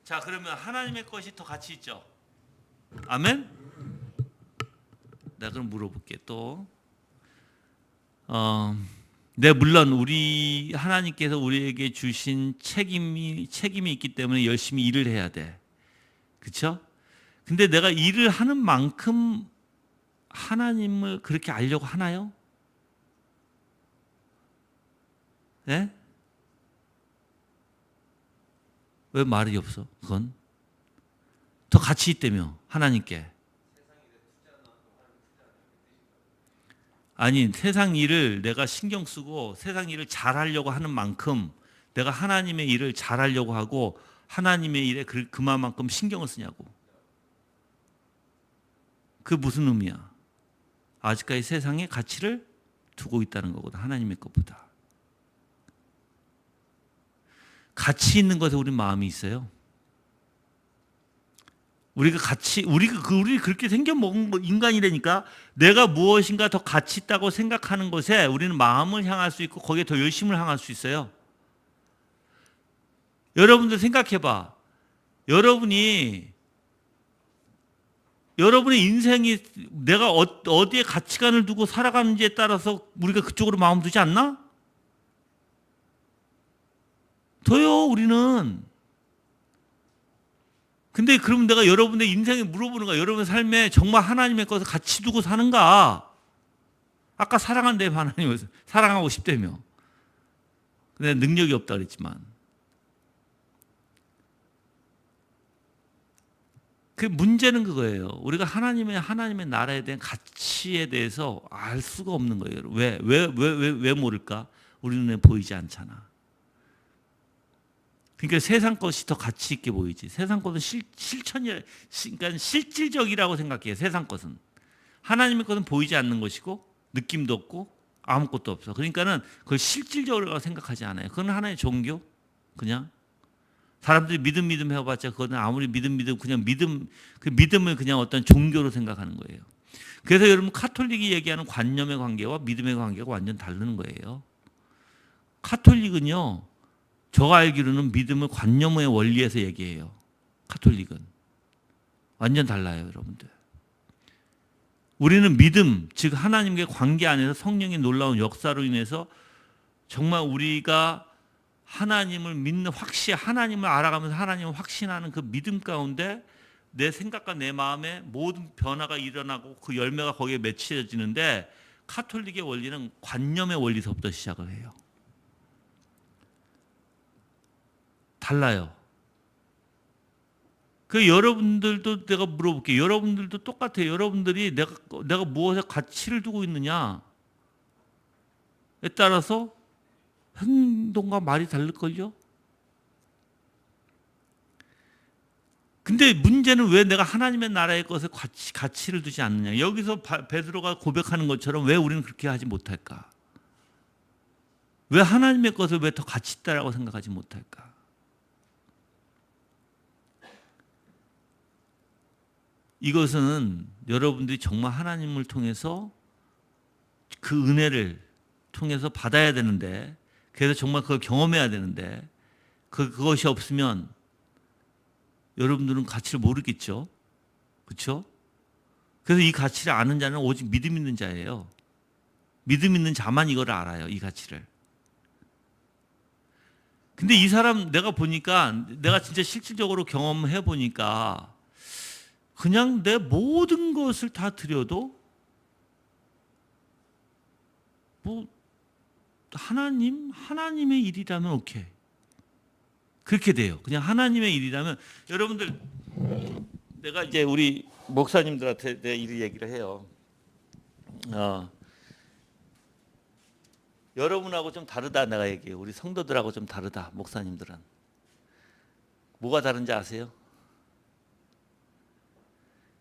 자, 그러면 하나님의 것이 더 가치 있죠? 아멘? 나 그럼 물어볼게 또. 네, 물론 우리 하나님께서 우리에게 주신 책임이 있기 때문에 열심히 일을 해야 돼. 그렇죠? 근데 내가 일을 하는 만큼 하나님을 그렇게 알려고 하나요? 네? 왜 말이 없어? 그건 더 가치 있다며 하나님께. 아니, 세상 일을 내가 신경 쓰고 세상 일을 잘하려고 하는 만큼 내가 하나님의 일을 잘하려고 하고 하나님의 일에 그만큼 신경을 쓰냐고. 그 무슨 의미야? 아직까지 세상에 가치를 두고 있다는 거거든. 하나님의 것보다. 가치 있는 것에 우리 마음이 있어요. 우리가 그렇게 생겨먹은 인간이라니까 내가 무엇인가 더 가치 있다고 생각하는 것에 우리는 마음을 향할 수 있고 거기에 더 열심을 향할 수 있어요. 여러분들 생각해봐. 여러분의 인생이 내가 어디에 가치관을 두고 살아가는지에 따라서 우리가 그쪽으로 마음 두지 않나? 더요, 우리는. 근데 그럼 내가 여러분의 인생에 물어보는 거야. 여러분의 삶에 정말 하나님의 것을 가치 두고 사는가? 아까 사랑한다며 하나님을 사랑하고 싶다며. 근데 능력이 없다 그랬지만. 그 문제는 그거예요. 우리가 하나님의 나라에 대한 가치에 대해서 알 수가 없는 거예요. 왜 모를까? 우리 눈에 보이지 않잖아. 그러니까 세상 것이 더 가치 있게 보이지. 세상 것은 그러니까 실질적이라고 생각해요. 세상 것은. 하나님의 것은 보이지 않는 것이고 느낌도 없고 아무것도 없어. 그러니까는 그걸 실질적으로 생각하지 않아요. 그건 하나의 종교. 그냥 사람들이 믿음 해봤자 그거는 아무리 그냥 그 믿음을 그냥 어떤 종교로 생각하는 거예요. 그래서 여러분 카톨릭이 얘기하는 관념의 관계와 믿음의 관계가 완전 다르는 거예요. 카톨릭은요. 제가 알기로는 믿음을 관념의 원리에서 얘기해요. 카톨릭은. 완전 달라요, 여러분들. 우리는 믿음, 즉 하나님과의 관계 안에서 성령의 놀라운 역사로 인해서 정말 우리가 하나님을 믿는 하나님을 알아가면서 하나님을 확신하는 그 믿음 가운데 내 생각과 내 마음에 모든 변화가 일어나고 그 열매가 거기에 맺혀지는데 카톨릭의 원리는 관념의 원리서부터 시작을 해요. 달라요. 그 여러분들도 내가 물어볼게요. 여러분들도 똑같아요. 여러분들이 내가 무엇에 가치를 두고 있느냐에 따라서 행동과 말이 다를걸요? 근데 문제는 왜 내가 하나님의 나라의 것에 가치를 두지 않느냐. 여기서 베드로가 고백하는 것처럼 왜 우리는 그렇게 하지 못할까? 왜 하나님의 것을 왜 더 가치 있다라고 생각하지 못할까? 이것은 여러분들이 정말 하나님을 통해서 그 은혜를 통해서 받아야 되는데, 그래서 정말 그걸 경험해야 되는데, 그것이 없으면 여러분들은 가치를 모르겠죠. 그렇죠? 그래서 이 가치를 아는 자는 오직 믿음 있는 자예요. 믿음 있는 자만 이걸 알아요. 이 가치를. 근데 이 사람 내가 보니까, 내가 진짜 실질적으로 경험해 보니까 그냥 내 모든 것을 다 드려도 뭐 하나님의 일이라면 오케이. 그렇게 돼요. 그냥 하나님의 일이라면. 여러분들, 내가 이제 우리 목사님들한테 내 일 얘기를 해요. 여러분하고 좀 다르다 내가 얘기해요. 우리 성도들하고 좀 다르다. 목사님들은. 뭐가 다른지 아세요?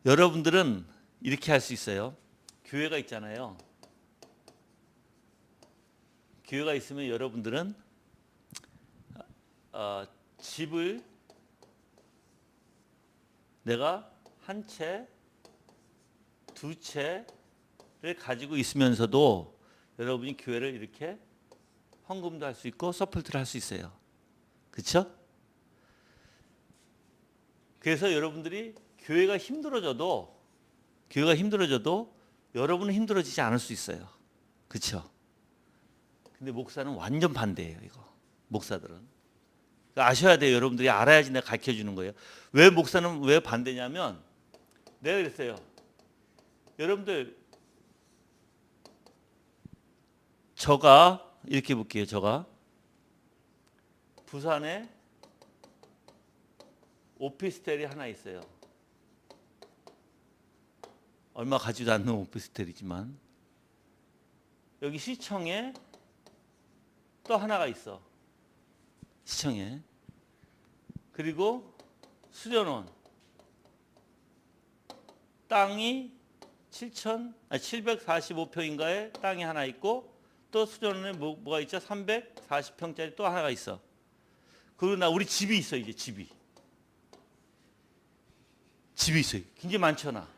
여러분들은 이렇게 할 수 있어요. 교회가 있잖아요. 교회가 있으면 여러분들은 집을 내가 한 채, 두 채를 가지고 있으면서도 여러분이 교회를 이렇게 헌금도 할 수 있고 서포트를 할 수 있어요. 그렇죠? 그래서 여러분들이 교회가 힘들어져도 여러분은 힘들어지지 않을 수 있어요. 그렇죠? 근데 목사는 완전 반대예요. 이거 목사들은 아셔야 돼요. 여러분들이 알아야지 내가 가르쳐 주는 거예요. 왜 목사는 왜 반대냐면, 내가 그랬어요. 여러분들, 저가 이렇게 볼게요. 저가 부산에 오피스텔이 하나 있어요. 얼마 가지도 않는 오피스텔이지만, 여기 시청에 또 하나가 있어. 시청에. 그리고 수련원 땅이 745평인가에 땅이 하나 있고, 또 수련원에 뭐가 있죠? 340평짜리 또 하나가 있어. 그리고 우리 집이 있어. 이제 집이 있어요. 굉장히 많잖아.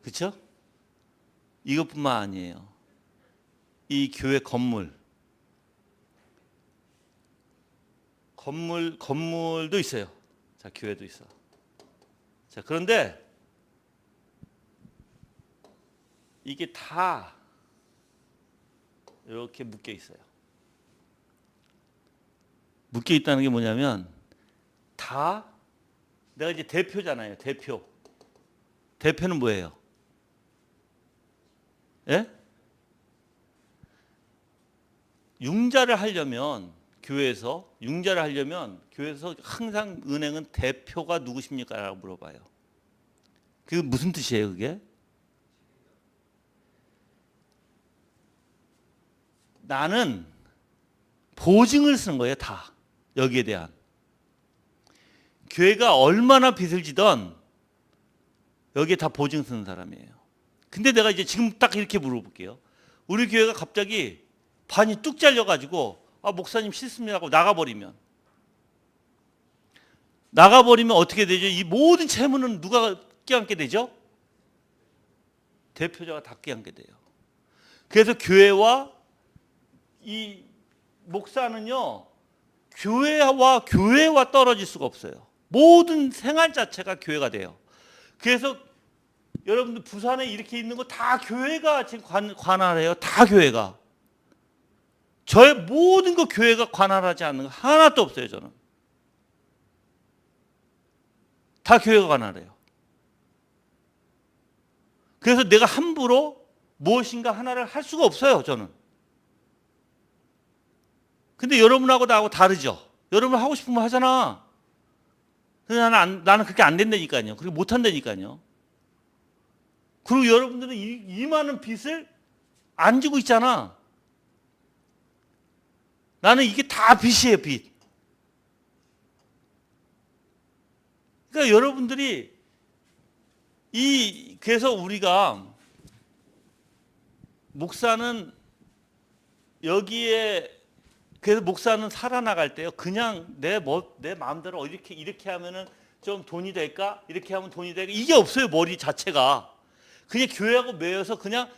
그렇죠? 이것뿐만 아니에요. 이 교회 건물도 있어요. 자, 교회도 있어. 자, 그런데 이게 다 이렇게 묶여 있어요. 묶여 있다는 게 뭐냐면, 다 내가 이제 대표잖아요. 대표는 뭐예요? 예? 융자를 하려면 교회에서 항상 은행은 대표가 누구십니까? 라고 물어봐요. 그게 무슨 뜻이에요, 그게? 나는 보증을 쓰는 거예요, 다. 여기에 대한. 교회가 얼마나 빚을 지던 여기에 다 보증 쓰는 사람이에요. 근데 내가 이제 지금 딱 이렇게 물어볼게요. 우리 교회가 갑자기 반이 뚝 잘려가지고 목사님 싫습니다 하고 나가버리면 어떻게 되죠? 이 모든 채무는 누가 껴안게 되죠? 대표자가 다 껴안게 돼요. 그래서 교회와 이 목사는요, 교회와 떨어질 수가 없어요. 모든 생활 자체가 교회가 돼요. 그래서 여러분들 부산에 이렇게 있는 거 다 교회가 지금 관할해요. 다 교회가. 저의 모든 거 교회가 관할하지 않는 거 하나도 없어요. 저는 다 교회가 관할해요. 그래서 내가 함부로 무엇인가 하나를 할 수가 없어요. 저는. 근데 여러분하고 나하고 다르죠. 여러분 하고 싶은 거 하잖아. 근데 나는 그렇게 안 된다니까요. 그렇게 못 한다니까요. 그리고 여러분들은 이 많은 빚을 안 지고 있잖아. 나는 이게 다 빚이에요, 빚. 그러니까 여러분들이 그래서 우리가 목사는 여기에 그래서 목사는 살아나갈 때요. 그냥 내 마음대로 이렇게 하면은 좀 돈이 될까? 이렇게 하면 돈이 될까? 이게 없어요. 머리 자체가. 그냥 교회하고 매여서 그냥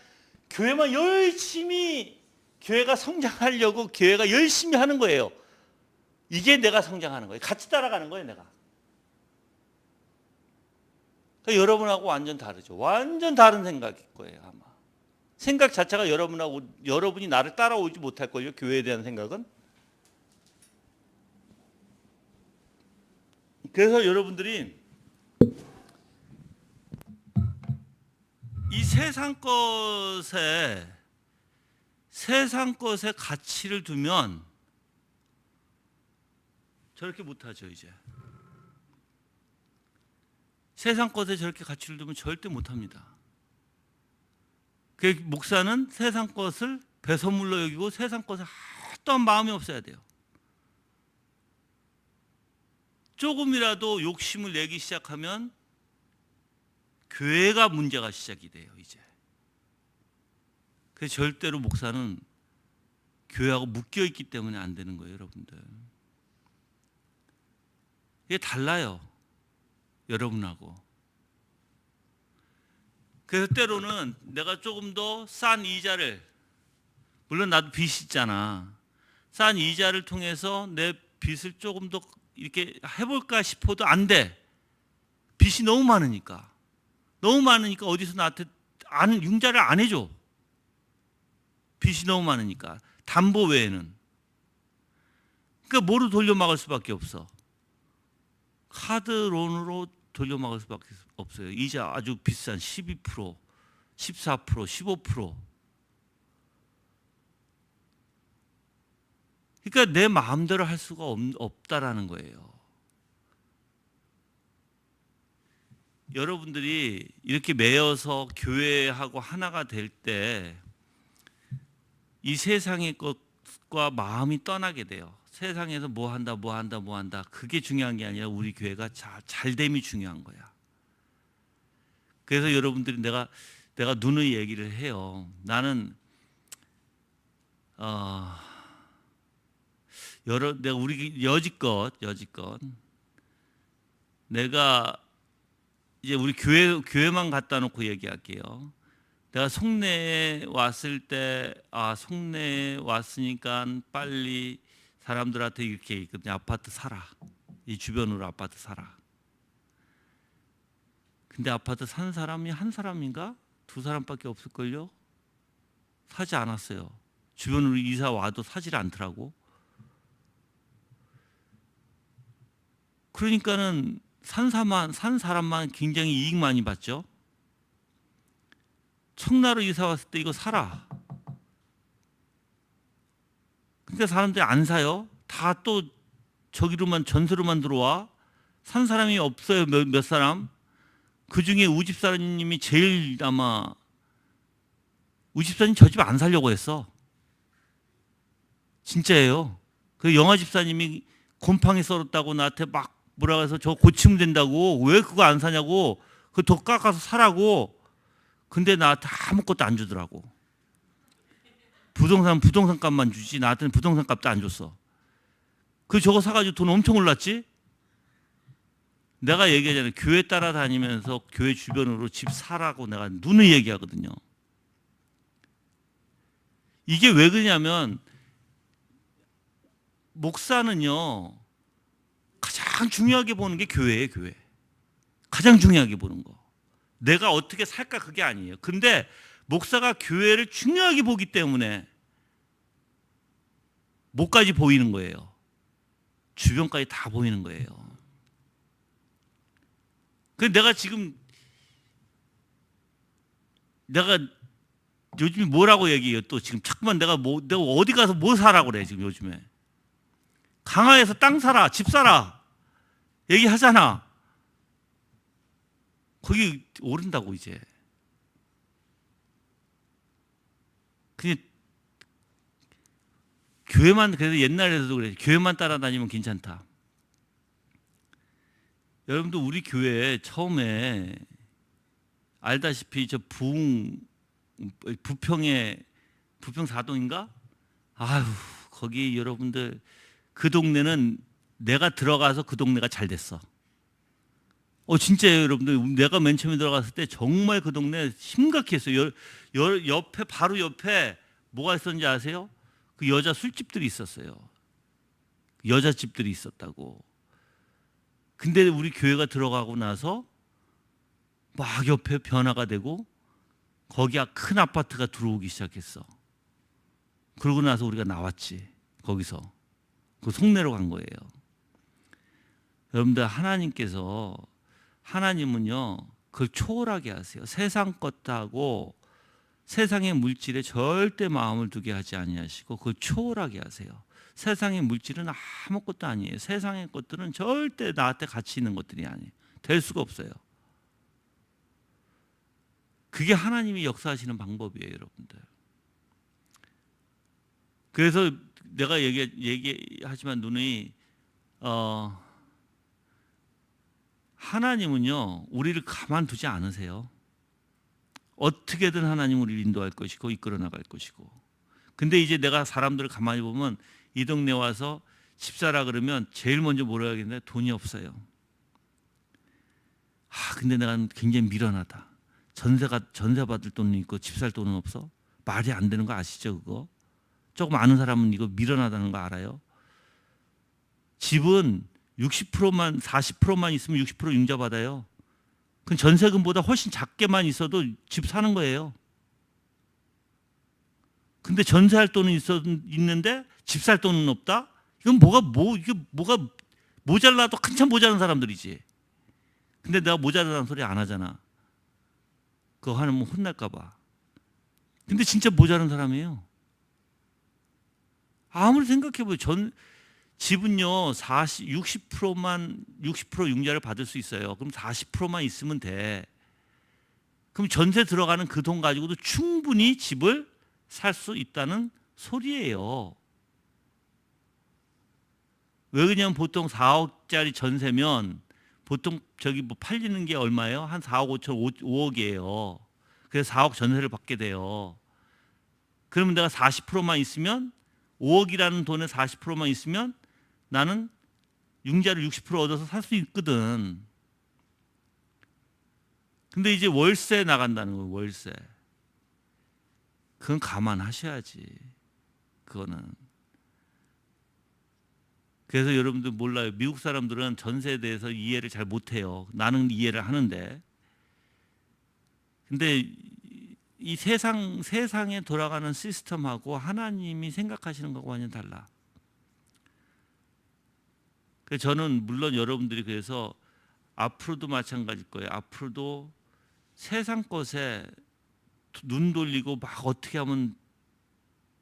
교회만 열심히 교회가 성장하려고 교회가 열심히 하는 거예요. 이게 내가 성장하는 거예요. 같이 따라가는 거예요, 내가. 그러니까 여러분하고 완전 다르죠. 완전 다른 생각일 거예요, 아마. 생각 자체가 여러분이 나를 따라오지 못할 걸요. 교회에 대한 생각은. 그래서 여러분들이 이 세상 것에 가치를 두면 저렇게 못하죠. 이제 세상 것에 저렇게 가치를 두면 절대 못합니다. 그 목사는 세상 것을 배선물로 여기고 세상 것에 어떠한 마음이 없어야 돼요. 조금이라도 욕심을 내기 시작하면 교회가 문제가 시작이 돼요. 이제 그래서 절대로 목사는 교회하고 묶여 있기 때문에 안 되는 거예요, 여러분들. 이게 달라요, 여러분하고. 그래서 때로는 내가 조금 더 싼 이자를, 물론 나도 빚이 있잖아. 싼 이자를 통해서 내 빚을 조금 더 이렇게 해볼까 싶어도 안 돼. 빚이 너무 많으니까. 너무 많으니까 어디서 나한테 융자를 안 해줘. 빚이 너무 많으니까. 담보 외에는. 그러니까 뭐로 돌려막을 수밖에 없어. 카드론으로 돌려막을 수밖에 없어요. 이자 아주 비싼 12%, 14%, 15%. 그러니까 내 마음대로 할 수가 없다라는 거예요. 여러분들이 이렇게 매여서 교회하고 하나가 될 때 이 세상의 것과 마음이 떠나게 돼요. 세상에서 뭐 한다. 그게 중요한 게 아니라 우리 교회가 잘됨이 중요한 거야. 그래서 여러분들이 내가 누누이 얘기를 해요. 나는 내가 우리 여지껏 내가 이제 우리 교회만 갖다 놓고 얘기할게요. 내가 송내에 왔을 때 송내에 왔으니까 빨리 사람들한테 이렇게 있거든요. 아파트 사라. 이 주변으로 아파트 사라. 근데 아파트 산 사람이 한 사람인가? 두 사람밖에 없을걸요? 사지 않았어요. 주변으로 이사 와도 사지를 않더라고. 그러니까는 산 사람만 굉장히 이익 많이 봤죠. 청라로 이사 왔을 때 이거 사라. 그러니까 사람들이 안 사요. 다 또 저기로만 전세로만 들어와. 산 사람이 없어요. 몇 사람. 그중에 우집사님이 제일 아마 우집사님 저 집 안 살려고 했어. 진짜예요. 그 영화 집사님이 곰팡이 썰었다고 나한테 막 뭐라 해서 저 고치면 된다고 왜 그거 안 사냐고 그거 더 깎아서 사라고. 근데 나한테 아무것도 안 주더라고. 부동산 값만 주지 나한테는 부동산 값도 안 줬어. 그 저거 사가지고 돈 엄청 올랐지. 내가 얘기하잖아요. 교회 따라다니면서 교회 주변으로 집 사라고 내가 누누이 얘기하거든요. 이게 왜 그러냐면 목사는요 가장 중요하게 보는 게 교회예요. 교회 가장 중요하게 보는 거. 내가 어떻게 살까 그게 아니에요. 근데 목사가 교회를 중요하게 보기 때문에 목까지 보이는 거예요. 주변까지 다 보이는 거예요. 그래서 내가 요즘에 뭐라고 얘기해요. 또 지금 자꾸만 내가 어디 가서 뭐 사라고 그래 지금 요즘에. 강화에서 땅 사라, 집 사라 얘기하잖아. 거기 오른다고 이제. 그냥 교회만, 그래서 옛날에도 그래, 교회만 따라다니면 괜찮다. 여러분도 우리 교회 처음에 알다시피 저 부평에 부평 4동인가? 아유, 거기 여러분들 그 동네는 내가 들어가서 그 동네가 잘 됐어. 진짜예요, 여러분들. 내가 맨 처음에 들어갔을 때 정말 그 동네 심각했어요. 옆에, 바로 옆에 뭐가 있었는지 아세요? 그 여자 술집들이 있었어요. 여자집들이 있었다고. 근데 우리 교회가 들어가고 나서 막 옆에 변화가 되고 거기가 큰 아파트가 들어오기 시작했어. 그러고 나서 우리가 나왔지. 거기서 그 송내로 간 거예요. 여러분들, 하나님은요 그걸 초월하게 하세요. 세상 것하고 세상의 물질에 절대 마음을 두게 하지 아니하시고 그걸 초월하게 하세요. 세상의 물질은 아무것도 아니에요. 세상의 것들은 절대 나한테 가치 있는 것들이 아니에요. 될 수가 없어요. 그게 하나님이 역사하시는 방법이에요, 여러분들. 그래서 내가 얘기하지만 하나님은요 우리를 가만두지 않으세요. 어떻게든 하나님은 우리를 인도할 것이고 이끌어 나갈 것이고. 근데 이제 내가 사람들을 가만히 보면 이 동네 와서 집 사라 그러면 제일 먼저 뭐라 하겠는데 돈이 없어요. 근데 내가 굉장히 미련하다. 전세 받을 돈이 있고 집 살 돈은 없어? 말이 안 되는 거 아시죠, 그거? 조금 아는 사람은 이거 미련하다는 거 알아요? 집은 60%만 40%만 있으면 60% 융자 받아요. 그건 전세금보다 훨씬 작게만 있어도 집 사는 거예요. 근데 전세할 돈은 있는데 집 살 돈은 없다? 이게 뭐가 모자라도 한참 모자란 사람들이지. 근데 내가 모자라다는 소리 안 하잖아. 그거 하면 혼날까 봐. 근데 진짜 모자란 사람이에요. 아무리 생각해보요. 집은요 60% 융자를 받을 수 있어요. 그럼 40%만 있으면 돼. 그럼 전세 들어가는 그 돈 가지고도 충분히 집을 살 수 있다는 소리예요. 왜 그러냐면 보통 4억짜리 전세면 보통 저기 뭐 팔리는 게 얼마예요? 한 4억 5천 5억이에요. 그래서 4억 전세를 받게 돼요. 그러면 내가 40%만 있으면 5억이라는 돈에 40%만 있으면 나는 융자를 60% 얻어서 살 수 있거든. 근데 이제 월세 나간다는 거예요. 월세. 그건 감안하셔야지. 그거는. 그래서 여러분들 몰라요. 미국 사람들은 전세에 대해서 이해를 잘 못해요. 나는 이해를 하는데. 근데 이 세상에 돌아가는 시스템하고 하나님이 생각하시는 거하고 완전 달라. 그래서 저는 물론 여러분들이 그래서 앞으로도 마찬가지일 거예요. 앞으로도 세상 것에 눈 돌리고 막 어떻게 하면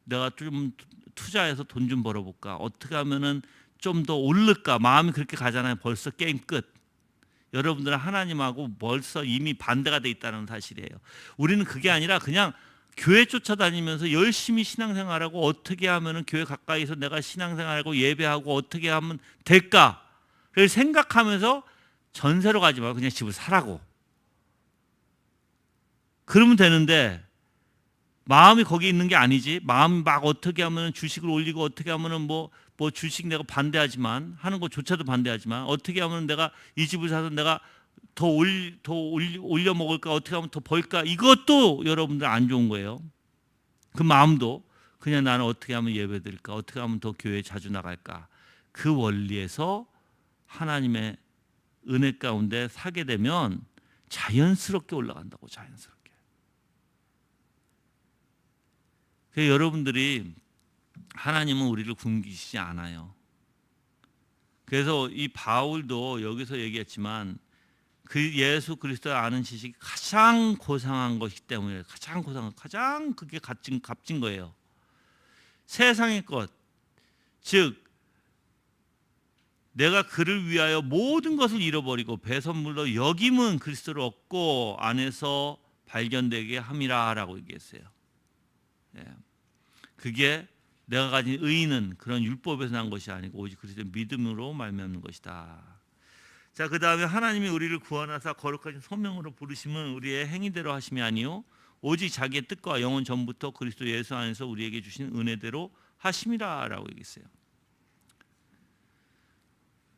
내가 좀 투자해서 돈 좀 벌어볼까? 어떻게 하면은 좀 더 오를까? 마음이 그렇게 가잖아요. 벌써 게임 끝. 여러분들은 하나님하고 벌써 이미 반대가 돼 있다는 사실이에요. 우리는 그게 아니라 그냥 교회 쫓아다니면서 열심히 신앙생활하고 어떻게 하면은 교회 가까이서 내가 신앙생활하고 예배하고 어떻게 하면 될까를 생각하면서 전세로 가지 말고 그냥 집을 사라고. 그러면 되는데 마음이 거기 있는 게 아니지. 마음이 막 어떻게 하면 주식을 올리고 어떻게 하면은 뭐 주식 내가 반대하지만 하는 것조차도 반대하지만 어떻게 하면 내가 이 집을 사서 내가 더 올려 먹을까 어떻게 하면 더 벌까 이것도 여러분들 안 좋은 거예요. 그 마음도 그냥 나는 어떻게 하면 예배드릴까 어떻게 하면 더 교회에 자주 나갈까 그 원리에서 하나님의 은혜 가운데 사게 되면 자연스럽게 올라간다고 자연스럽게. 그래서 여러분들이 하나님은 우리를 굶기시지 않아요. 그래서 이 바울도 여기서 얘기했지만 그 예수 그리스도를 아는 지식이 가장 고상한 것이기 때문에 가장 그게 값진 거예요. 세상의 것, 즉 내가 그를 위하여 모든 것을 잃어버리고 배선물로 여김은 그리스도를 얻고 안에서 발견되게 함이라라고 얘기했어요. 예. 그게 내가 가진 의의는 그런 율법에서 난 것이 아니고 오직 그리스도의 믿음으로 말미암는 것이다. 자, 그 다음에 하나님이 우리를 구원하사 거룩하신 소명으로 부르심은 우리의 행위대로 하심이 아니요 오직 자기의 뜻과 영원 전부터 그리스도 예수 안에서 우리에게 주신 은혜대로 하심이라라고 얘기했어요.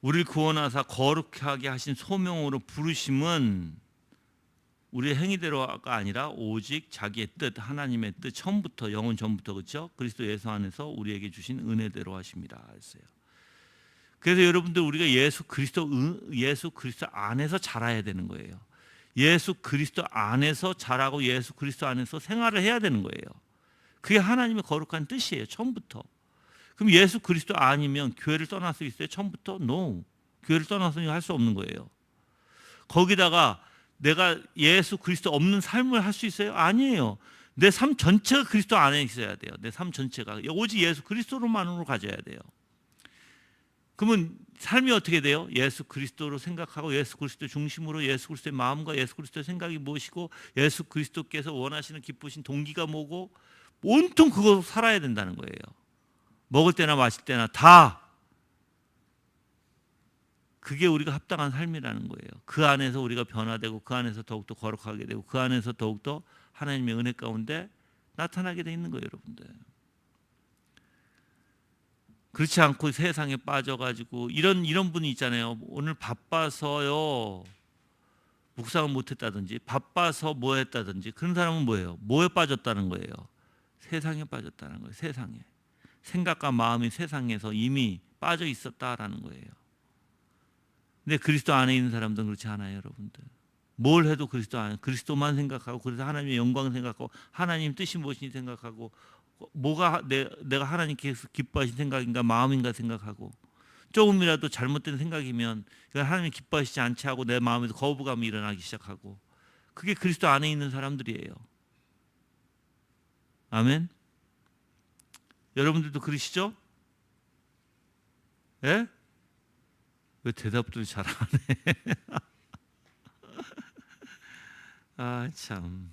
우리를 구원하사 거룩하게 하신 소명으로 부르심은 우리의 행위대로가 아니라 오직 자기의 뜻, 하나님의 뜻, 처음부터 영원 전부터, 그렇죠? 그리스도 예수 안에서 우리에게 주신 은혜대로 하십니다 했어요. 그래서 여러분들 우리가 예수 그리스도 안에서 자라야 되는 거예요. 예수 그리스도 안에서 자라고 예수 그리스도 안에서 생활을 해야 되는 거예요. 그게 하나님의 거룩한 뜻이에요. 처음부터. 그럼 예수 그리스도 아니면 교회를 떠날 수 있어요? 처음부터? No. 교회를 떠나서는 할 수 없는 거예요. 거기다가 내가 예수 그리스도 없는 삶을 할 수 있어요? 아니에요. 내 삶 전체가 그리스도 안에 있어야 돼요. 내 삶 전체가 오직 예수 그리스도로만으로 가져야 돼요. 그러면 삶이 어떻게 돼요? 예수 그리스도로 생각하고 예수 그리스도 중심으로 예수 그리스도의 마음과 예수 그리스도의 생각이 무엇이고 예수 그리스도께서 원하시는 기쁘신 동기가 뭐고 온통 그거 살아야 된다는 거예요. 먹을 때나 마실 때나 다 그게 우리가 합당한 삶이라는 거예요. 그 안에서 우리가 변화되고 그 안에서 더욱더 거룩하게 되고 그 안에서 더욱더 하나님의 은혜 가운데 나타나게 돼 있는 거예요, 여러분들. 그렇지 않고 세상에 빠져가지고 이런 분이 있잖아요. 오늘 바빠서요 묵상을 못했다든지 바빠서 뭐 했다든지 그런 사람은 뭐예요? 뭐에 빠졌다는 거예요? 세상에 빠졌다는 거예요. 세상에. 생각과 마음이 세상에서 이미 빠져 있었다라는 거예요. 근데 그리스도 안에 있는 사람들은 그렇지 않아요, 여러분들. 뭘 해도 그리스도 안에 그리스도만 생각하고 그래서 하나님의 영광 생각하고 하나님 뜻이 무엇인지 생각하고 뭐가 내가 하나님께서 기뻐하신 생각인가 마음인가 생각하고 조금이라도 잘못된 생각이면 하나님이 기뻐하시지 않지 하고 내 마음에서 거부감이 일어나기 시작하고 그게 그리스도 안에 있는 사람들이에요. 아멘. 여러분들도 그러시죠? 예? 왜 대답도 잘 안 해? 아, 참.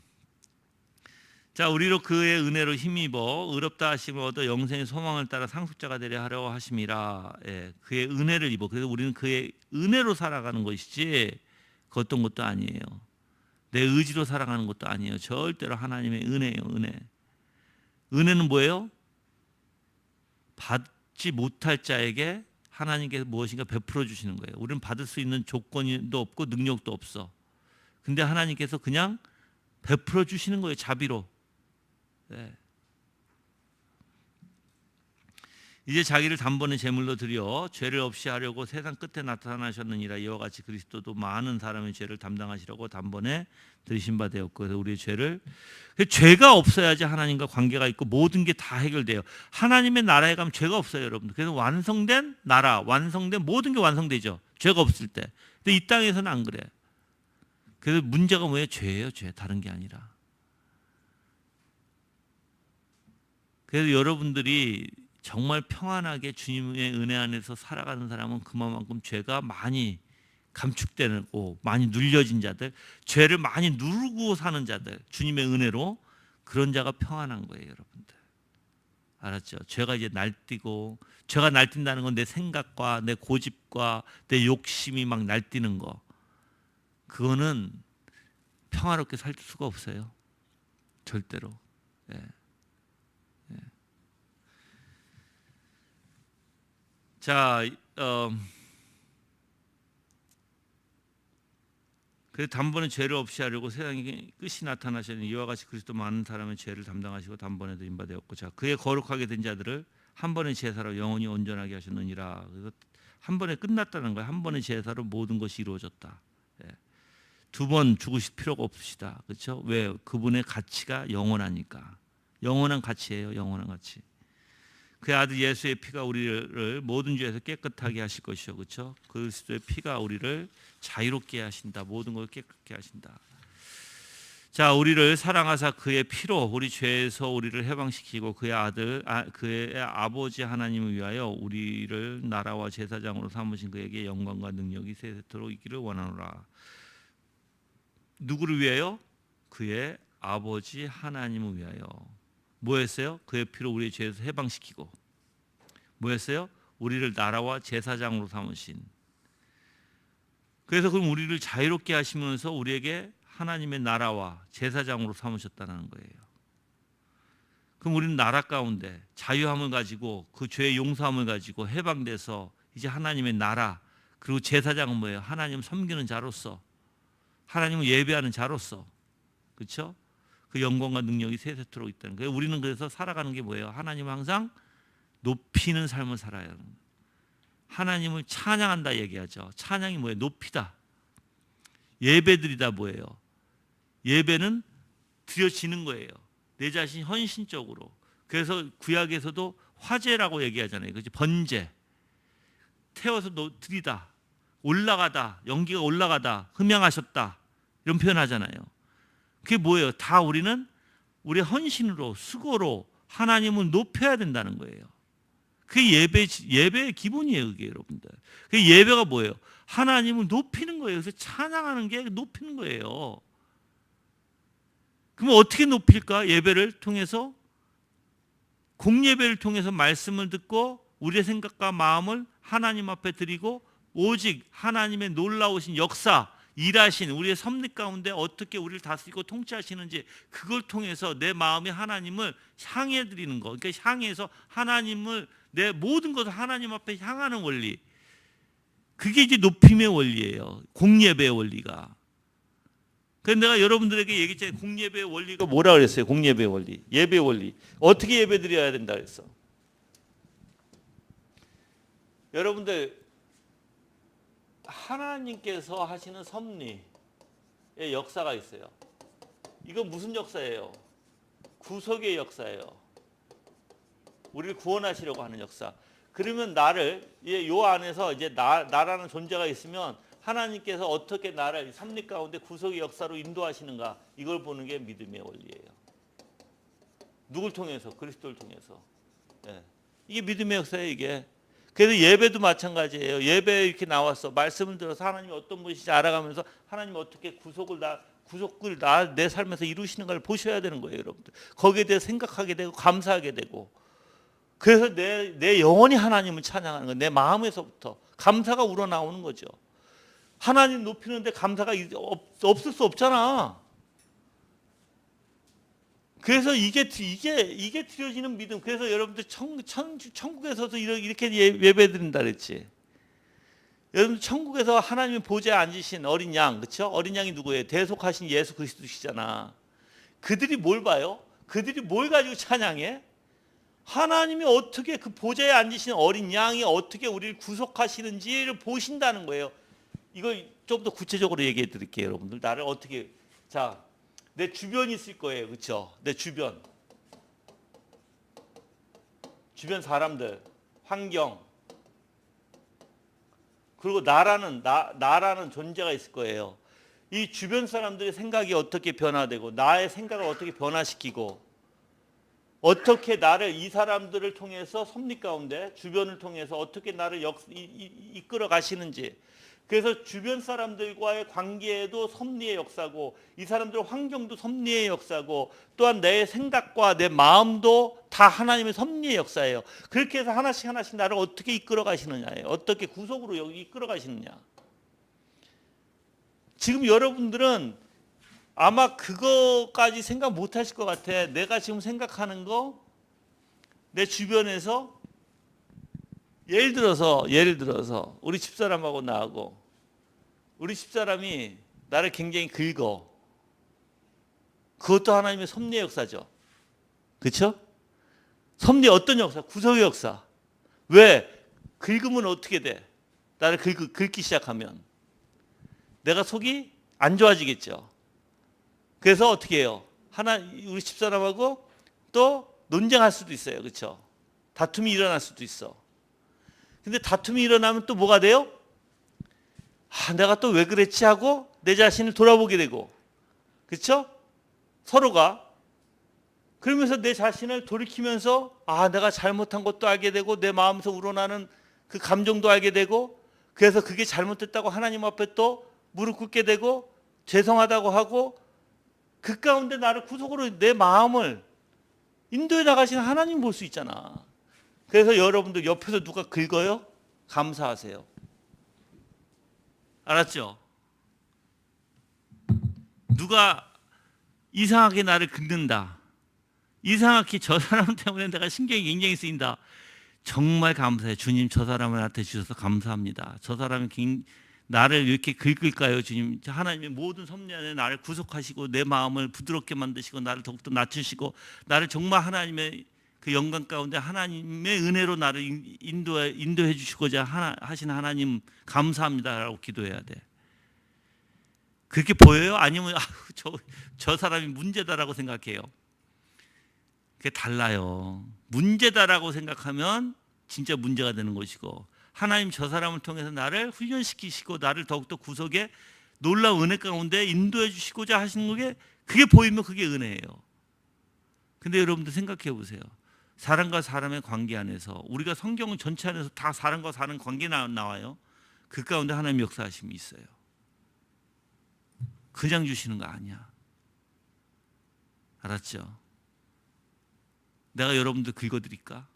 자, 우리로 그의 은혜로 힘입어 의롭다 하심을 얻어 영생의 소망을 따라 상속자가 되려 하려 하심이라. 예, 그의 은혜를 입어. 그래서 우리는 그의 은혜로 살아가는 것이지 그 어떤 것도 아니에요. 내 의지로 살아가는 것도 아니에요. 절대로 하나님의 은혜예요. 은혜. 은혜는 뭐예요? 받지 못할 자에게 하나님께서 무엇인가 베풀어 주시는 거예요. 우리는 받을 수 있는 조건도 없고 능력도 없어. 근데 하나님께서 그냥 베풀어 주시는 거예요. 자비로. 네. 이제 자기를 단번에 제물로 드려 죄를 없이 하려고 세상 끝에 나타나셨느니라. 이와 같이 그리스도도 많은 사람의 죄를 담당하시려고 단번에 들이신 바 되었고, 그래서 우리의 죄가 없어야지 하나님과 관계가 있고 모든 게 다 해결돼요. 하나님의 나라에 가면 죄가 없어요, 여러분들. 그래서 완성된 나라, 완성된 모든 게 완성되죠. 죄가 없을 때. 근데 이 땅에서는 안 그래. 그래서 문제가 뭐예요? 죄예요, 죄. 다른 게 아니라. 그래서 여러분들이 정말 평안하게 주님의 은혜 안에서 살아가는 사람은 그만큼 죄가 많이 감축되고 많이 눌려진 자들, 죄를 많이 누르고 사는 자들, 주님의 은혜로 그런 자가 평안한 거예요, 여러분들. 알았죠? 죄가 이제 날뛰고, 죄가 날뛴다는 건 내 생각과 내 고집과 내 욕심이 막 날뛰는 거, 그거는 평화롭게 살 수가 없어요, 절대로. 예. 자, 그래서 단번에 죄를 없이 하려고 세상에 끝이 나타나셨는 이와 같이 그리스도 많은 사람의 죄를 담당하시고 단번에 드린 바 되었고, 자, 그의 거룩하게 된 자들을 한 번의 제사로 영원히 온전하게 하셨느니라. 그래서 한 번에 끝났다는 거예요. 한 번의 제사로 모든 것이 이루어졌다. 예. 두 번 죽으실 필요가 없으시다. 그렇죠? 왜? 그분의 가치가 영원하니까. 영원한 가치예요. 영원한 가치. 그 아들 예수의 피가 우리를 모든 죄에서 깨끗하게 하실 것이요, 그렇죠? 그리스도의 피가 우리를 자유롭게 하신다. 모든 걸 깨끗게 하신다. 자, 우리를 사랑하사 그의 피로 우리 죄에서 우리를 해방시키고 그의 아버지 하나님을 위하여 우리를 나라와 제사장으로 삼으신 그에게 영광과 능력이 세세토록 있기를 원하노라. 누구를 위하여? 그의 아버지 하나님을 위하여. 뭐였어요? 그의 피로 우리의 죄에서 해방시키고. 뭐였어요? 우리를 나라와 제사장으로 삼으신. 그래서 그럼 우리를 자유롭게 하시면서 우리에게 하나님의 나라와 제사장으로 삼으셨다는 거예요. 그럼 우리는 나라 가운데 자유함을 가지고 그 죄의 용서함을 가지고 해방돼서 이제 하나님의 나라, 그리고 제사장은 뭐예요? 하나님을 섬기는 자로서, 하나님을 예배하는 자로서, 그렇죠? 그 영광과 능력이 세세토록 있다는 거예요. 우리는 그래서 살아가는 게 뭐예요? 하나님을 항상 높이는 삶을 살아야 하는 거예요. 하나님을 찬양한다 얘기하죠. 찬양이 뭐예요? 높이다. 예배드리다 뭐예요? 예배는 드려지는 거예요. 내 자신 헌신적으로. 그래서 구약에서도 화제라고 얘기하잖아요. 그렇지? 번제. 태워서 드리다. 올라가다. 연기가 올라가다. 흠양하셨다. 이런 표현하잖아요. 그게 뭐예요? 다 우리는 우리의 헌신으로, 수고로 하나님을 높여야 된다는 거예요. 그게 예배의 기본이에요, 그게 여러분들. 그 예배가 뭐예요? 하나님을 높이는 거예요. 그래서 찬양하는 게 높이는 거예요. 그럼 어떻게 높일까? 예배를 통해서, 공예배를 통해서 말씀을 듣고 우리의 생각과 마음을 하나님 앞에 드리고 오직 하나님의 놀라우신 역사, 일하신 우리의 섭리 가운데 어떻게 우리를 다스리고 통치하시는지 그걸 통해서 내 마음이 하나님을 향해 드리는 거. 그러니까 향해서 하나님을, 내 모든 것을 하나님 앞에 향하는 원리. 그게 이제 높임의 원리예요. 공예배의 원리가. 그래서 내가 여러분들에게 얘기했잖아요. 공예배의 원리가 뭐라 그랬어요? 공예배의 원리. 예배의 원리. 어떻게 예배 드려야 된다 그랬어? 여러분들, 하나님께서 하시는 섭리의 역사가 있어요. 이건 무슨 역사예요? 구속의 역사예요. 우리를 구원하시려고 하는 역사. 그러면 나를, 요 안에서 이제 나라는 존재가 있으면 하나님께서 어떻게 나를 섭리 가운데 구속의 역사로 인도하시는가, 이걸 보는 게 믿음의 원리예요. 누굴 통해서? 그리스도를 통해서. 네. 이게 믿음의 역사예요, 이게. 그래서 예배도 마찬가지예요. 예배에 이렇게 나왔어. 말씀을 들어서 하나님이 어떤 분이신지 알아가면서 하나님이 어떻게 구속을 내 삶에서 이루시는 걸 보셔야 되는 거예요, 여러분들. 거기에 대해 생각하게 되고 감사하게 되고. 그래서 내 영혼이 하나님을 찬양하는 거예요. 내 마음에서부터 감사가 우러나오는 거죠. 하나님 높이는데 감사가 없을 수 없잖아. 그래서 이게 드려지는 믿음. 그래서 여러분들 천국에서도 이렇게 예배 드린다 그랬지. 여러분 천국에서 하나님의 보좌에 앉으신 어린 양, 그렇죠? 어린 양이 누구예요? 대속하신 예수 그리스도시잖아. 그들이 뭘 봐요? 그들이 뭘 가지고 찬양해? 하나님이 어떻게 그 보좌에 앉으신 어린 양이 어떻게 우리를 구속하시는지를 보신다는 거예요. 이걸 좀 더 구체적으로 얘기해 드릴게요, 여러분들. 나를 어떻게, 자, 내 주변이 있을 거예요, 그렇죠? 내 주변 사람들, 환경, 그리고 나라는 존재가 있을 거예요. 이 주변 사람들의 생각이 어떻게 변화되고 나의 생각을 어떻게 변화시키고 어떻게 나를, 이 사람들을 통해서 섭리 가운데 주변을 통해서 어떻게 나를 이끌어 가시는지. 그래서 주변 사람들과의 관계에도 섭리의 역사고 이 사람들의 환경도 섭리의 역사고 또한 내 생각과 내 마음도 다 하나님의 섭리의 역사예요. 그렇게 해서 하나씩 나를 어떻게 이끌어 가시느냐예요. 어떻게 구속으로 여기 이끌어 가시느냐. 지금 여러분들은 아마 그거까지 생각 못 하실 것 같아. 내가 지금 생각하는 거, 내 주변에서 예를 들어서 우리 집사람하고 나하고, 우리 집사람이 나를 굉장히 긁어. 그것도 하나님의 섭리의 역사죠. 그렇죠? 섭리 어떤 역사? 구속의 역사. 왜? 긁으면 어떻게 돼? 나를 긁기 시작하면 내가 속이 안 좋아지겠죠. 그래서 어떻게 해요? 우리 집사람하고 또 논쟁할 수도 있어요. 그렇죠? 다툼이 일어날 수도 있어. 근데 다툼이 일어나면 또 뭐가 돼요? 내가 또 왜 그랬지 하고 내 자신을 돌아보게 되고. 그렇죠? 서로가. 그러면서 내 자신을 돌이키면서 내가 잘못한 것도 알게 되고 내 마음에서 우러나는 그 감정도 알게 되고, 그래서 그게 잘못됐다고 하나님 앞에 또 무릎 꿇게 되고 죄송하다고 하고, 그 가운데 나를 구속으로 내 마음을 인도해 나가시는 하나님 볼 수 있잖아. 그래서 여러분들 옆에서 누가 긁어요? 감사하세요. 알았죠? 누가 이상하게 나를 긁는다, 이상하게 저 사람 때문에 내가 신경이 굉장히 쓰인다, 정말 감사해요. 주님, 저 사람을 나한테 주셔서 감사합니다. 저 사람이 나를 이렇게 긁을까요? 주님, 하나님의 모든 섭리 안에 나를 구속하시고 내 마음을 부드럽게 만드시고 나를 더욱더 낮추시고 나를 정말 하나님의 그 영광 가운데 하나님의 은혜로 나를 인도해 주시고자 하신 하나님 감사합니다라고 기도해야 돼. 그렇게 보여요? 아니면 저 사람이 문제다라고 생각해요? 그게 달라요. 문제다라고 생각하면 진짜 문제가 되는 것이고, 하나님 저 사람을 통해서 나를 훈련시키시고 나를 더욱더 구속에 놀라운 은혜 가운데 인도해 주시고자 하시는 게, 그게 보이면 그게 은혜예요. 근데 여러분들 생각해 보세요. 사람과 사람의 관계 안에서, 우리가 성경 전체 안에서 다 사람과 사람 관계 나와요. 그 가운데 하나님 역사하심이 있어요. 그냥 주시는 거 아니야. 알았죠? 내가 여러분들 긁어드릴까?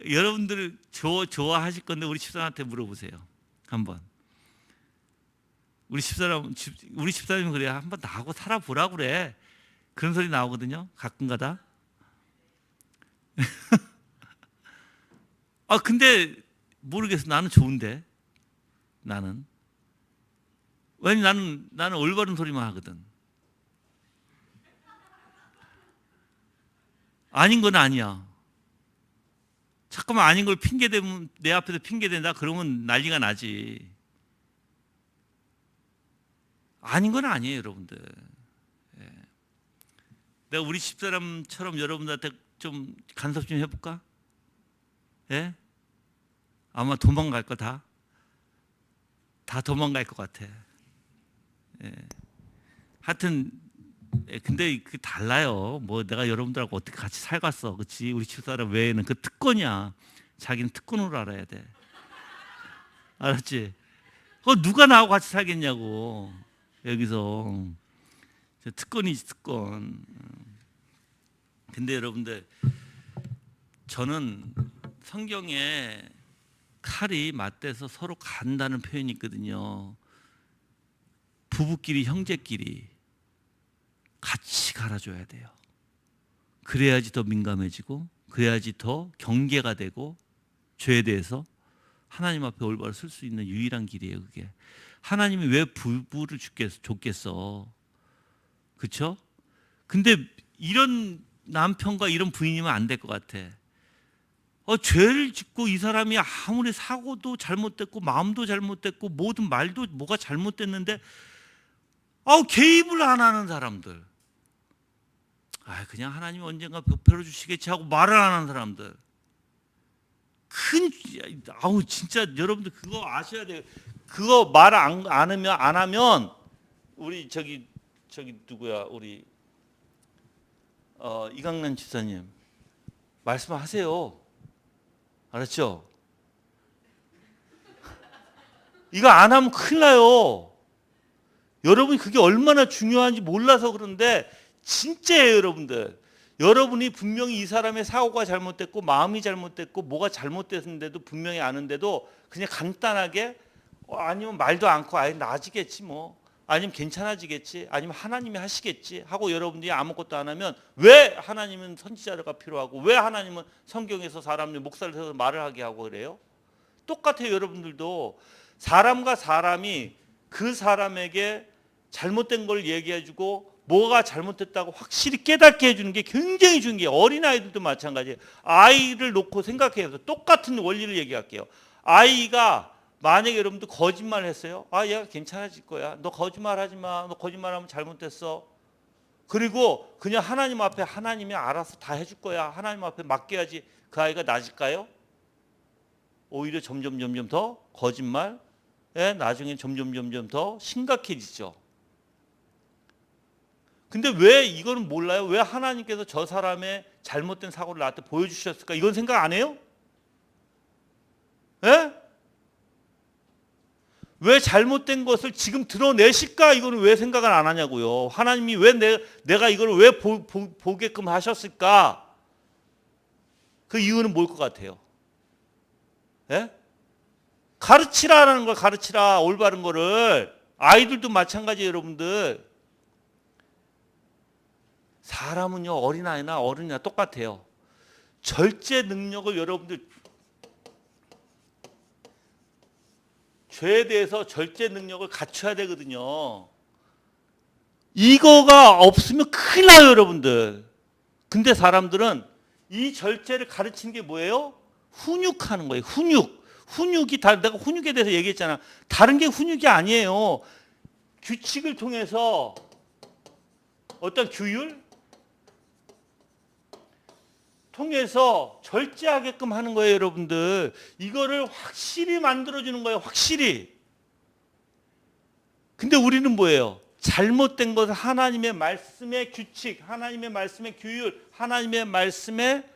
여러분들 좋아하실 건데 우리 집사람한테 물어보세요. 한번. 우리 집사람이 그래요. 한번 나하고 살아보라 그래. 그런 소리 나오거든요. 가끔가다. 근데 모르겠어. 나는 좋은데. 나는. 왜냐면 나는 올바른 소리만 하거든. 아닌 건 아니야. 잠깐만, 아닌 걸 핑계대면, 내 앞에서 핑계댄다 그러면 난리가 나지. 아닌 건 아니에요, 여러분들. 예. 내가 우리 집사람처럼 여러분들한테 좀 간섭 좀 해볼까? 예? 아마 도망갈 거 다 도망갈 것 같아. 예. 하여튼 근데 그 달라요. 뭐 내가 여러분들하고 어떻게 같이 살갔어, 그렇지? 우리 집사람 외에는 그 특권이야. 자기는 특권으로 알아야 돼. 알았지? 누가 나하고 같이 살겠냐고. 여기서 특권이지, 특권. 근데 여러분들, 저는 성경에 칼이 맞대서 서로 간다는 표현이 있거든요. 부부끼리, 형제끼리 같이 갈아줘야 돼요. 그래야지 더 민감해지고, 그래야지 더 경계가 되고, 죄에 대해서 하나님 앞에 올바로 설 수 있는 유일한 길이에요. 그게. 하나님이 왜 부부를 줬겠어? 그렇죠? 근데 이런 남편과 이런 부인이면 안 될 것 같아. 죄를 짓고 이 사람이 아무리 사고도 잘못됐고 마음도 잘못됐고 모든 말도 뭐가 잘못됐는데 개입을 안 하는 사람들. 그냥 하나님이 언젠가 펴러 주시겠지 하고 말을 안 하는 사람들. 진짜 여러분들 그거 아셔야 돼요. 그거 말 안 하면 우리 저기 누구야, 우리 이강란 집사님 말씀하세요. 알았죠? 이거 안 하면 큰일 나요. 여러분이 그게 얼마나 중요한지 몰라서 그런데 진짜예요, 여러분들. 여러분이 분명히 이 사람의 사고가 잘못됐고 마음이 잘못됐고 뭐가 잘못됐는데도 분명히 아는데도 그냥 간단하게 아니면 말도 않고 나아지겠지 뭐, 아니면 괜찮아지겠지, 아니면 하나님이 하시겠지 하고 여러분들이 아무것도 안 하면, 왜 하나님은 선지자가 필요하고 왜 하나님은 성경에서 사람들 목사를 세워서 말을 하게 하고 그래요? 똑같아요. 여러분들도 사람과 사람이 그 사람에게 잘못된 걸 얘기해주고 뭐가 잘못됐다고 확실히 깨닫게 해주는 게 굉장히 중요해요. 어린아이들도 마찬가지예요. 아이를 놓고 생각해요. 똑같은 원리를 얘기할게요. 아이가 만약에 여러분들 거짓말 했어요. 얘가 괜찮아질 거야. 너 거짓말 하지 마. 너 거짓말하면 잘못됐어. 그리고 그냥 하나님 앞에 하나님이 알아서 다 해줄 거야. 하나님 앞에 맡겨야지. 그 아이가 나아질까요? 오히려 점점 더 거짓말, 나중에 점점 더 심각해지죠. 근데 왜 이거는 몰라요? 왜 하나님께서 저 사람의 잘못된 사고를 나한테 보여주셨을까? 이건 생각 안 해요? 예? 왜 잘못된 것을 지금 드러내실까? 이거는 왜 생각을 안 하냐고요. 하나님이 왜 내가 이걸 왜 보게끔 하셨을까? 그 이유는 뭘 것 같아요? 예? 가르치라라는 걸 가르치라. 올바른 거를. 아이들도 마찬가지예요, 여러분들. 사람은요, 어린아이나 어른이나 똑같아요. 절제 능력을 여러분들 죄에 대해서 절제 능력을 갖춰야 되거든요. 이거가 없으면 큰일 나요, 여러분들. 근데 사람들은 이 절제를 가르치는 게 뭐예요? 훈육하는 거예요. 훈육이 내가 훈육에 대해서 얘기했잖아. 다른 게 훈육이 아니에요. 규칙을 통해서 어떤 규율 통해서 절제하게끔 하는 거예요, 여러분들. 이거를 확실히 만들어주는 거예요, 확실히. 근데 우리는 뭐예요? 잘못된 것을 하나님의 말씀의 규칙, 하나님의 말씀의 규율, 하나님의 말씀에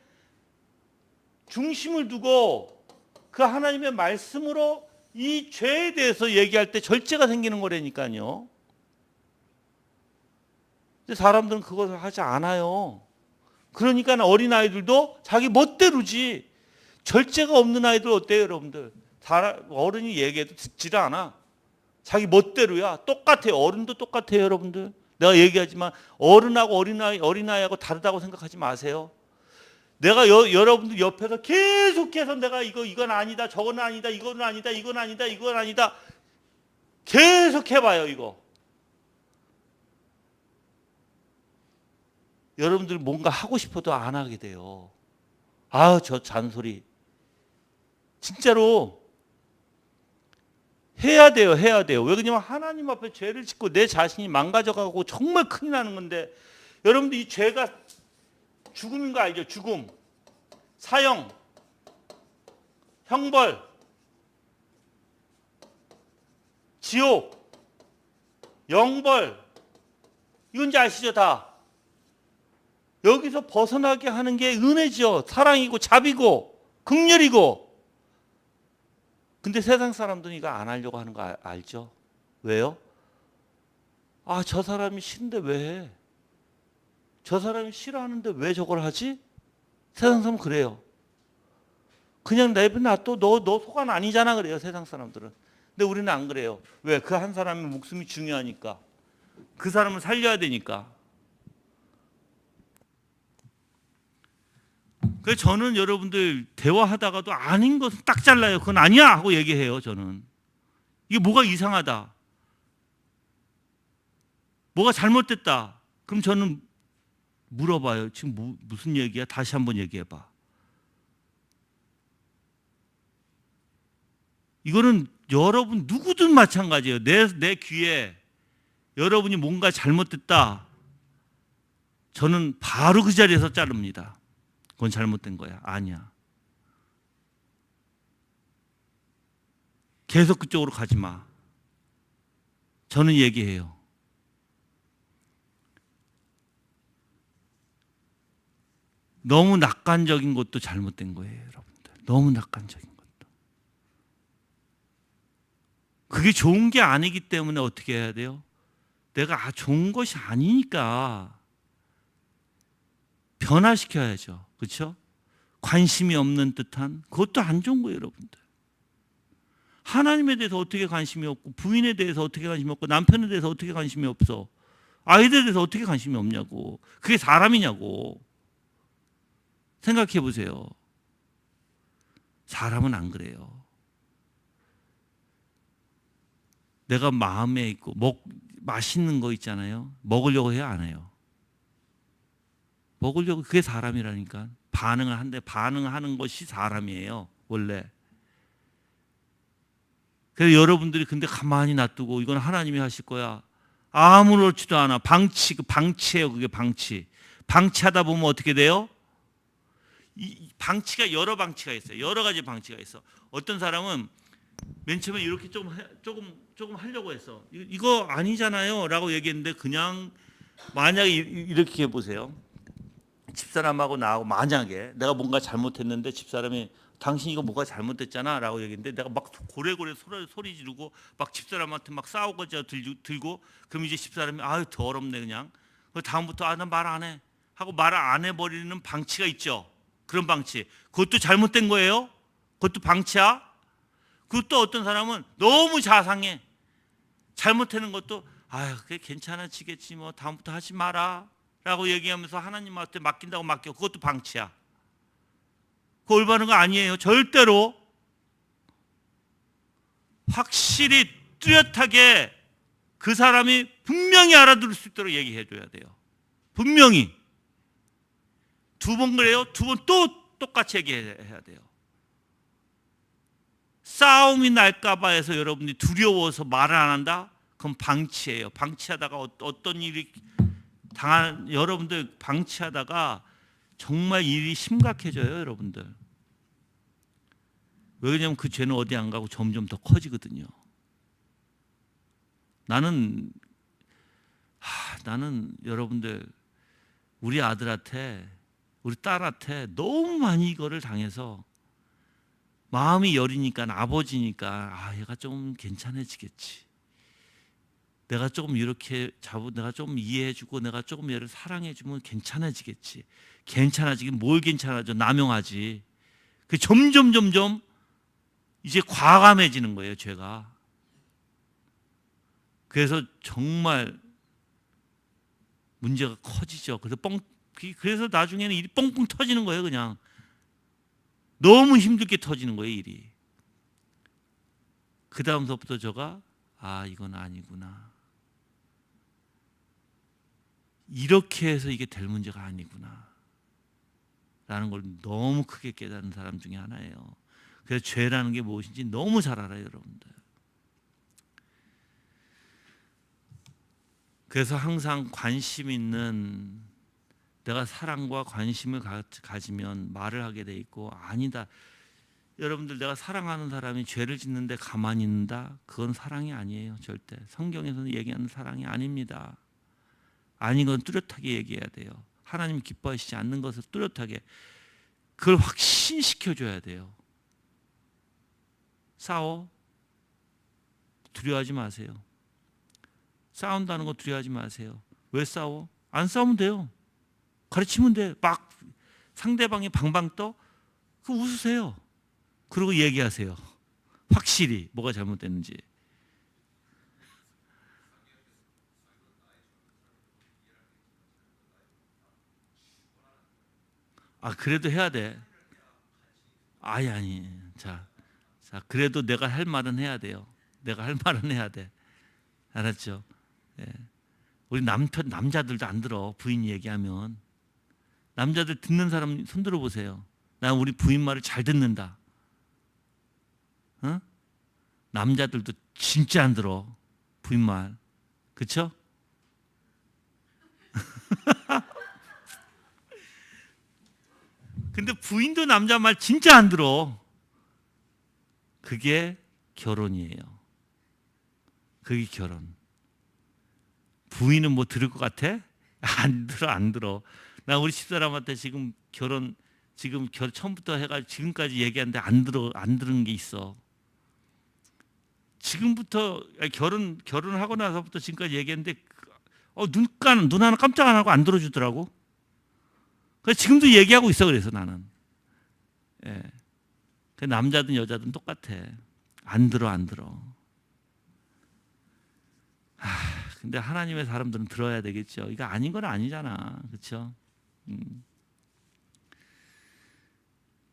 중심을 두고 그 하나님의 말씀으로 이 죄에 대해서 얘기할 때 절제가 생기는 거라니까요. 근데 사람들은 그것을 하지 않아요. 그러니까 어린아이들도 자기 멋대로지. 절제가 없는 아이들 어때요, 여러분들? 어른이 얘기해도 듣지를 않아. 자기 멋대로야. 똑같아요. 어른도 똑같아요, 여러분들. 내가 얘기하지만 어른하고 어린아이하고 다르다고 생각하지 마세요. 내가 여러분들 옆에서 계속해서 내가 이건 아니다, 저건 아니다, 이건 아니다, 이건 아니다, 이건 아니다. 계속 해봐요, 이거. 여러분들 뭔가 하고 싶어도 안 하게 돼요. 저 잔소리. 진짜로 해야 돼요. 왜 그러냐면 하나님 앞에 죄를 짓고 내 자신이 망가져가고 정말 큰일 나는 건데, 여러분들 이 죄가 죽음인 거 알죠? 죽음, 사형, 형벌, 지옥, 영벌, 이건지 아시죠? 다. 여기서 벗어나게 하는 게 은혜죠. 사랑이고 자비고 긍휼이고. 근데 세상 사람들은 이거 안 하려고 하는 거 알죠? 왜요? 저 사람이 싫은데 왜 해? 저 사람이 싫어하는데 왜 저걸 하지? 세상 사람은 그래요. 그냥 내버려둬. 너 속안 아니잖아 그래요, 세상 사람들은. 근데 우리는 안 그래요. 왜? 그 한 사람의 목숨이 중요하니까. 그 사람을 살려야 되니까. 그래서 저는 여러분들 대화하다가도 아닌 것은 딱 잘라요. 그건 아니야 하고 얘기해요, 저는. 이게 뭐가 이상하다, 뭐가 잘못됐다, 그럼 저는 물어봐요. 지금 무슨 얘기야? 다시 한번 얘기해봐. 이거는 여러분 누구든 마찬가지예요. 내 귀에 여러분이 뭔가 잘못됐다, 저는 바로 그 자리에서 자릅니다. 그건 잘못된 거야. 아니야. 계속 그쪽으로 가지 마. 저는 얘기해요. 너무 낙관적인 것도 잘못된 거예요, 여러분들. 너무 낙관적인 것도. 그게 좋은 게 아니기 때문에 어떻게 해야 돼요? 내가 좋은 것이 아니니까 변화시켜야죠. 그렇죠? 관심이 없는 듯한, 그것도 안 좋은 거예요, 여러분들. 하나님에 대해서 어떻게 관심이 없고, 부인에 대해서 어떻게 관심이 없고, 남편에 대해서 어떻게 관심이 없어, 아이들에 대해서 어떻게 관심이 없냐고. 그게 사람이냐고. 생각해 보세요. 사람은 안 그래요. 내가 마음에 있고 맛있는 거 있잖아요. 먹으려고 해야 안 해요? 먹으려고. 그게 사람이라니까. 반응을 한데, 반응하는 것이 사람이에요, 원래. 그래서 여러분들이 근데 가만히 놔두고 이건 하나님이 하실 거야, 아무렇지도 않아. 방치예요. 그게 방치. 방치하다 보면 어떻게 돼요? 이 방치가 여러 방치가 있어요. 여러 가지 방치가 있어. 어떤 사람은 맨 처음에 이렇게 조금 하려고 했어. 이거 아니잖아요라고 얘기했는데 그냥 만약에 이렇게 해보세요. 집사람하고 나하고 만약에 내가 뭔가 잘못했는데 집사람이 당신 이거 뭐가 잘못됐잖아라고 얘기했는데 내가 막 고래고래 소리 지르고 막 집사람한테 막 싸우고자 들고 그럼 이제 집사람이 아유 더럽네 그냥 다음부터 아 나 말 안 해 하고 말을 안 해버리는 방치가 있죠. 그런 방치 그것도 잘못된 거예요. 그것도 방치야. 그것도 어떤 사람은 너무 자상해. 잘못하는 것도 아유 그게 괜찮아지겠지 뭐 다음부터 하지 마라 라고 얘기하면서 하나님한테 맡긴다고 맡겨. 그것도 방치야. 그거 올바른 거 아니에요. 절대로. 확실히 뚜렷하게 그 사람이 분명히 알아들을 수 있도록 얘기해 줘야 돼요. 분명히. 두 번 그래요. 두 번 또 똑같이 얘기해야 돼요. 싸움이 날까 봐 해서 여러분이 두려워서 말을 안 한다? 그건 방치예요. 방치하다가 어떤 일이 여러분들 방치하다가 정말 일이 심각해져요, 여러분들. 왜냐면 그 죄는 어디 안 가고 점점 더 커지거든요. 나는 여러분들 우리 아들한테 우리 딸한테 너무 많이 이거를 당해서 마음이 여리니까 아버지니까 얘가 좀 괜찮아지겠지. 내가 조금 이렇게 내가 좀 이해해주고 내가 조금 얘를 사랑해주면 괜찮아지겠지. 괜찮아지긴 뭘 괜찮아져? 남용하지. 그 점점 이제 과감해지는 거예요, 죄가. 그래서 정말 문제가 커지죠. 그래서 나중에는 일이 뻥뻥 터지는 거예요, 그냥. 너무 힘들게 터지는 거예요, 일이. 그 다음서부터 저가 이건 아니구나. 이렇게 해서 이게 될 문제가 아니구나. 라는 걸 너무 크게 깨닫는 사람 중에 하나예요. 그래서 죄라는 게 무엇인지 너무 잘 알아요, 여러분들. 그래서 항상 관심 있는 내가 사랑과 관심을 가지면 말을 하게 돼 있고 아니다. 여러분들 내가 사랑하는 사람이 죄를 짓는데 가만히 있는다? 그건 사랑이 아니에요. 절대. 성경에서는 얘기하는 사랑이 아닙니다. 아닌 건 뚜렷하게 얘기해야 돼요. 하나님 기뻐하시지 않는 것을 뚜렷하게 그걸 확신시켜줘야 돼요. 싸워? 두려워하지 마세요. 싸운다는 거 두려워하지 마세요. 왜 싸워? 안 싸우면 돼요. 가르치면 돼. 막 상대방이 방방 떠? 그 웃으세요. 그리고 얘기하세요. 확실히 뭐가 잘못됐는지. 그래도 해야 돼. 아니. 자, 그래도 내가 할 말은 해야 돼요. 내가 할 말은 해야 돼. 알았죠? 예. 우리 남자들도 안 들어. 부인 얘기하면. 남자들 듣는 사람 손 들어보세요. 난 우리 부인 말을 잘 듣는다. 어? 남자들도 진짜 안 들어. 부인 말. 그쵸? 근데 부인도 남자 말 진짜 안 들어. 그게 결혼이에요. 그게 결혼. 부인은 뭐 들을 것 같아? 안 들어. 나 우리 집사람한테 지금 처음부터 해가지고 지금까지 얘기하는데 안 들은 게 있어. 지금부터 결혼하고 나서부터 지금까지 얘기했는데 눈 하나 깜짝 안 하고 안 들어주더라고. 그래서 지금도 얘기하고 있어. 그래서 나는 그 남자든 여자든 똑같아. 안 들어. 근데 하나님의 사람들은 들어야 되겠죠. 이거 아닌 건 아니잖아. 그렇죠?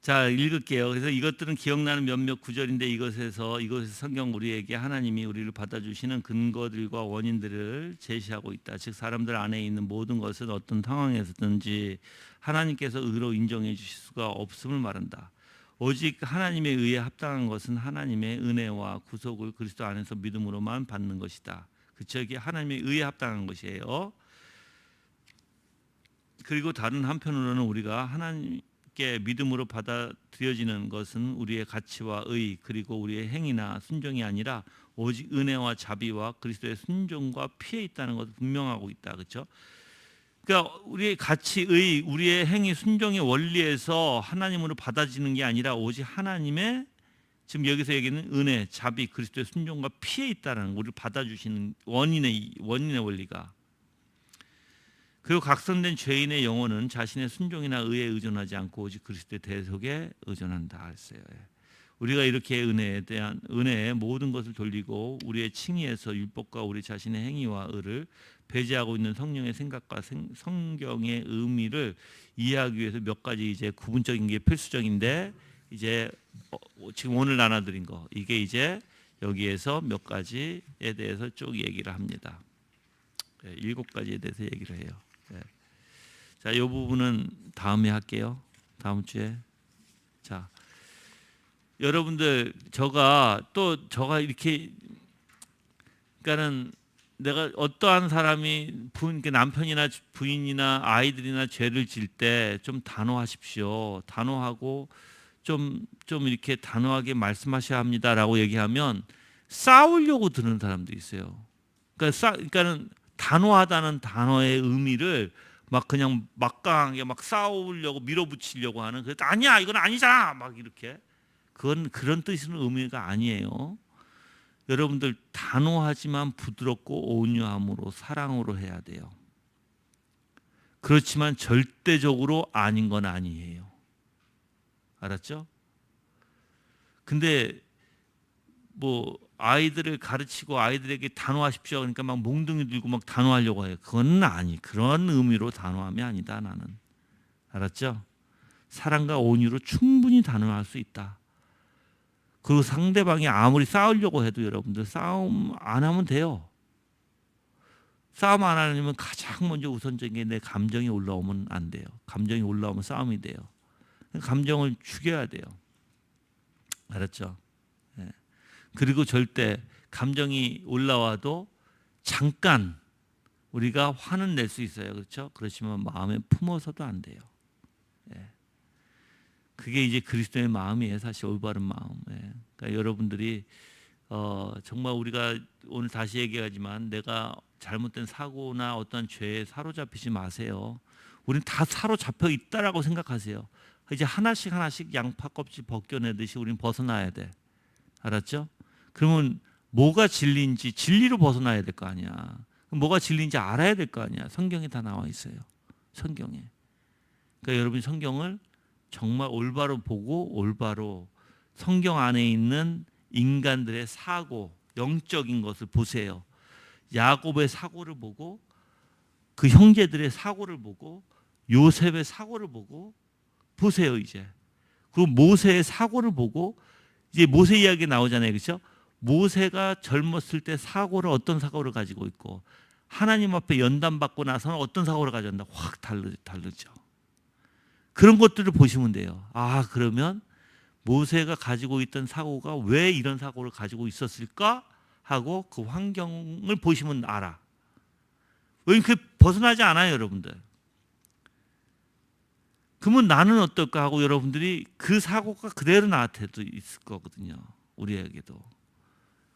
자, 읽을게요. 그래서 이것들은 기억나는 몇몇 구절인데 이것에서 성경 우리에게 하나님이 우리를 받아주시는 근거들과 원인들을 제시하고 있다. 즉 사람들 안에 있는 모든 것은 어떤 상황에서든지 하나님께서 의로 인정해 주실 수가 없음을 말한다. 오직 하나님의 의에 합당한 것은 하나님의 은혜와 구속을 그리스도 안에서 믿음으로만 받는 것이다. 그쵸? 이게 하나님의 의에 합당한 것이에요. 그리고 다른 한편으로는 우리가 하나님께 쉽게 믿음으로 받아들여지는 것은 우리의 가치와 의 그리고 우리의 행위나 순종이 아니라 오직 은혜와 자비와 그리스도의 순종과 피에 있다는 것을 분명하고 있다. 그렇죠? 그러니까 우리의 가치의 우리의 행위 순종의 원리에서 하나님으로 받아지는 게 아니라 오직 하나님의 지금 여기서 얘기하는 은혜, 자비, 그리스도의 순종과 피에 있다는 우리를 받아주시는 원인의 원리가. 그리고 각성된 죄인의 영혼은 자신의 순종이나 의에 의존하지 않고 오직 그리스도의 대속에 의존한다 했어요. 우리가 이렇게 은혜에 모든 것을 돌리고 우리의 칭의에서 율법과 우리 자신의 행위와 의를 배제하고 있는 성령의 생각과 성경의 의미를 이해하기 위해서 몇 가지 이제 구분적인 게 필수적인데 이제 지금 오늘 나눠드린 거 이게 이제 여기에서 몇 가지에 대해서 쭉 얘기를 합니다. 7가지에 대해서 얘기를 해요. 자, 이 부분은 다음에 할게요. 다음 주에. 자, 여러분들 저가 이렇게 그러니까는 내가 어떠한 사람이 남편이나 부인이나 아이들이나 죄를 질 때 좀 단호하십시오. 단호하고 좀 이렇게 단호하게 말씀하셔야 합니다라고 얘기하면 싸우려고 드는 사람도 있어요. 그러니까는 단호하다는 단어의 의미를 막 그냥 막강하게 막 싸우려고 밀어붙이려고 하는 그래서 아니야 이건 아니잖아 막 이렇게 그건 그런 뜻의 의미가 아니에요. 여러분들 단호하지만 부드럽고 온유함으로 사랑으로 해야 돼요. 그렇지만 절대적으로 아닌 건 아니에요. 알았죠? 근데 뭐 아이들을 가르치고 아이들에게 단호하십시오 그러니까 막 몽둥이 들고 막 단호하려고 해요. 그건 그런 의미로 단호함이 아니다 나는. 알았죠? 사랑과 온유로 충분히 단호할 수 있다. 그리고 상대방이 아무리 싸우려고 해도 여러분들 싸움 안 하면 돼요. 싸움 안 하려면 가장 먼저 우선적인 게 내 감정이 올라오면 안 돼요. 감정이 올라오면 싸움이 돼요. 감정을 죽여야 돼요. 알았죠? 네. 그리고 절대 감정이 올라와도 잠깐 우리가 화는 낼 수 있어요. 그렇죠? 그렇지만 마음에 품어서도 안 돼요. 네. 그게 이제 그리스도의 마음이에요. 사실 올바른 마음. 네. 그러니까 여러분들이 정말 우리가 오늘 다시 얘기하지만 내가 잘못된 사고나 어떤 죄에 사로잡히지 마세요. 우리는 다 사로잡혀 있다라고 생각하세요. 이제 하나씩 양파 껍질 벗겨내듯이 우리는 벗어나야 돼. 알았죠? 그러면 뭐가 진리인지 진리로 벗어나야 될 거 아니야. 뭐가 진리인지 알아야 될 거 아니야. 성경에 다 나와 있어요. 성경에. 그러니까 여러분이 성경을 정말 올바로 보고 올바로 성경 안에 있는 인간들의 사고, 영적인 것을 보세요. 야곱의 사고를 보고 그 형제들의 사고를 보고 요셉의 사고를 보고 보세요 이제. 그리고 모세의 사고를 보고 이제 모세 이야기 나오잖아요. 그렇죠? 모세가 젊었을 때 어떤 사고를 가지고 있고 하나님 앞에 연단받고 나서는 어떤 사고를 가졌나 확 다르죠. 그런 것들을 보시면 돼요. 그러면 모세가 가지고 있던 사고가 왜 이런 사고를 가지고 있었을까 하고 그 환경을 보시면 알아. 왜냐면 그게 벗어나지 않아요, 여러분들. 그러면 나는 어떨까 하고 여러분들이 그 사고가 그대로 나한테도 있을 거거든요. 우리에게도.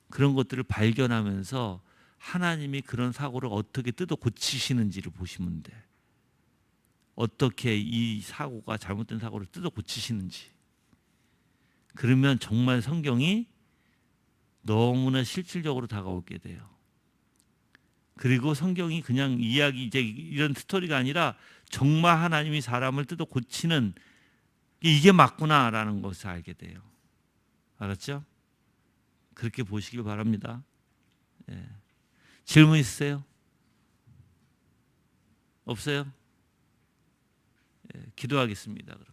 그런 것들을 발견하면서 하나님이 그런 사고를 어떻게 뜯어 고치시는지를 보시면 돼. 어떻게 이 사고가 잘못된 사고를 뜯어 고치시는지. 그러면 정말 성경이 너무나 실질적으로 다가오게 돼요. 그리고 성경이 그냥 이야기 이제 이런 스토리가 아니라 정말 하나님이 사람을 뜯어 고치는 이게 맞구나라는 것을 알게 돼요. 알았죠? 그렇게 보시길 바랍니다. 예. 질문 있으세요? 없어요? 예, 기도하겠습니다. 그럼.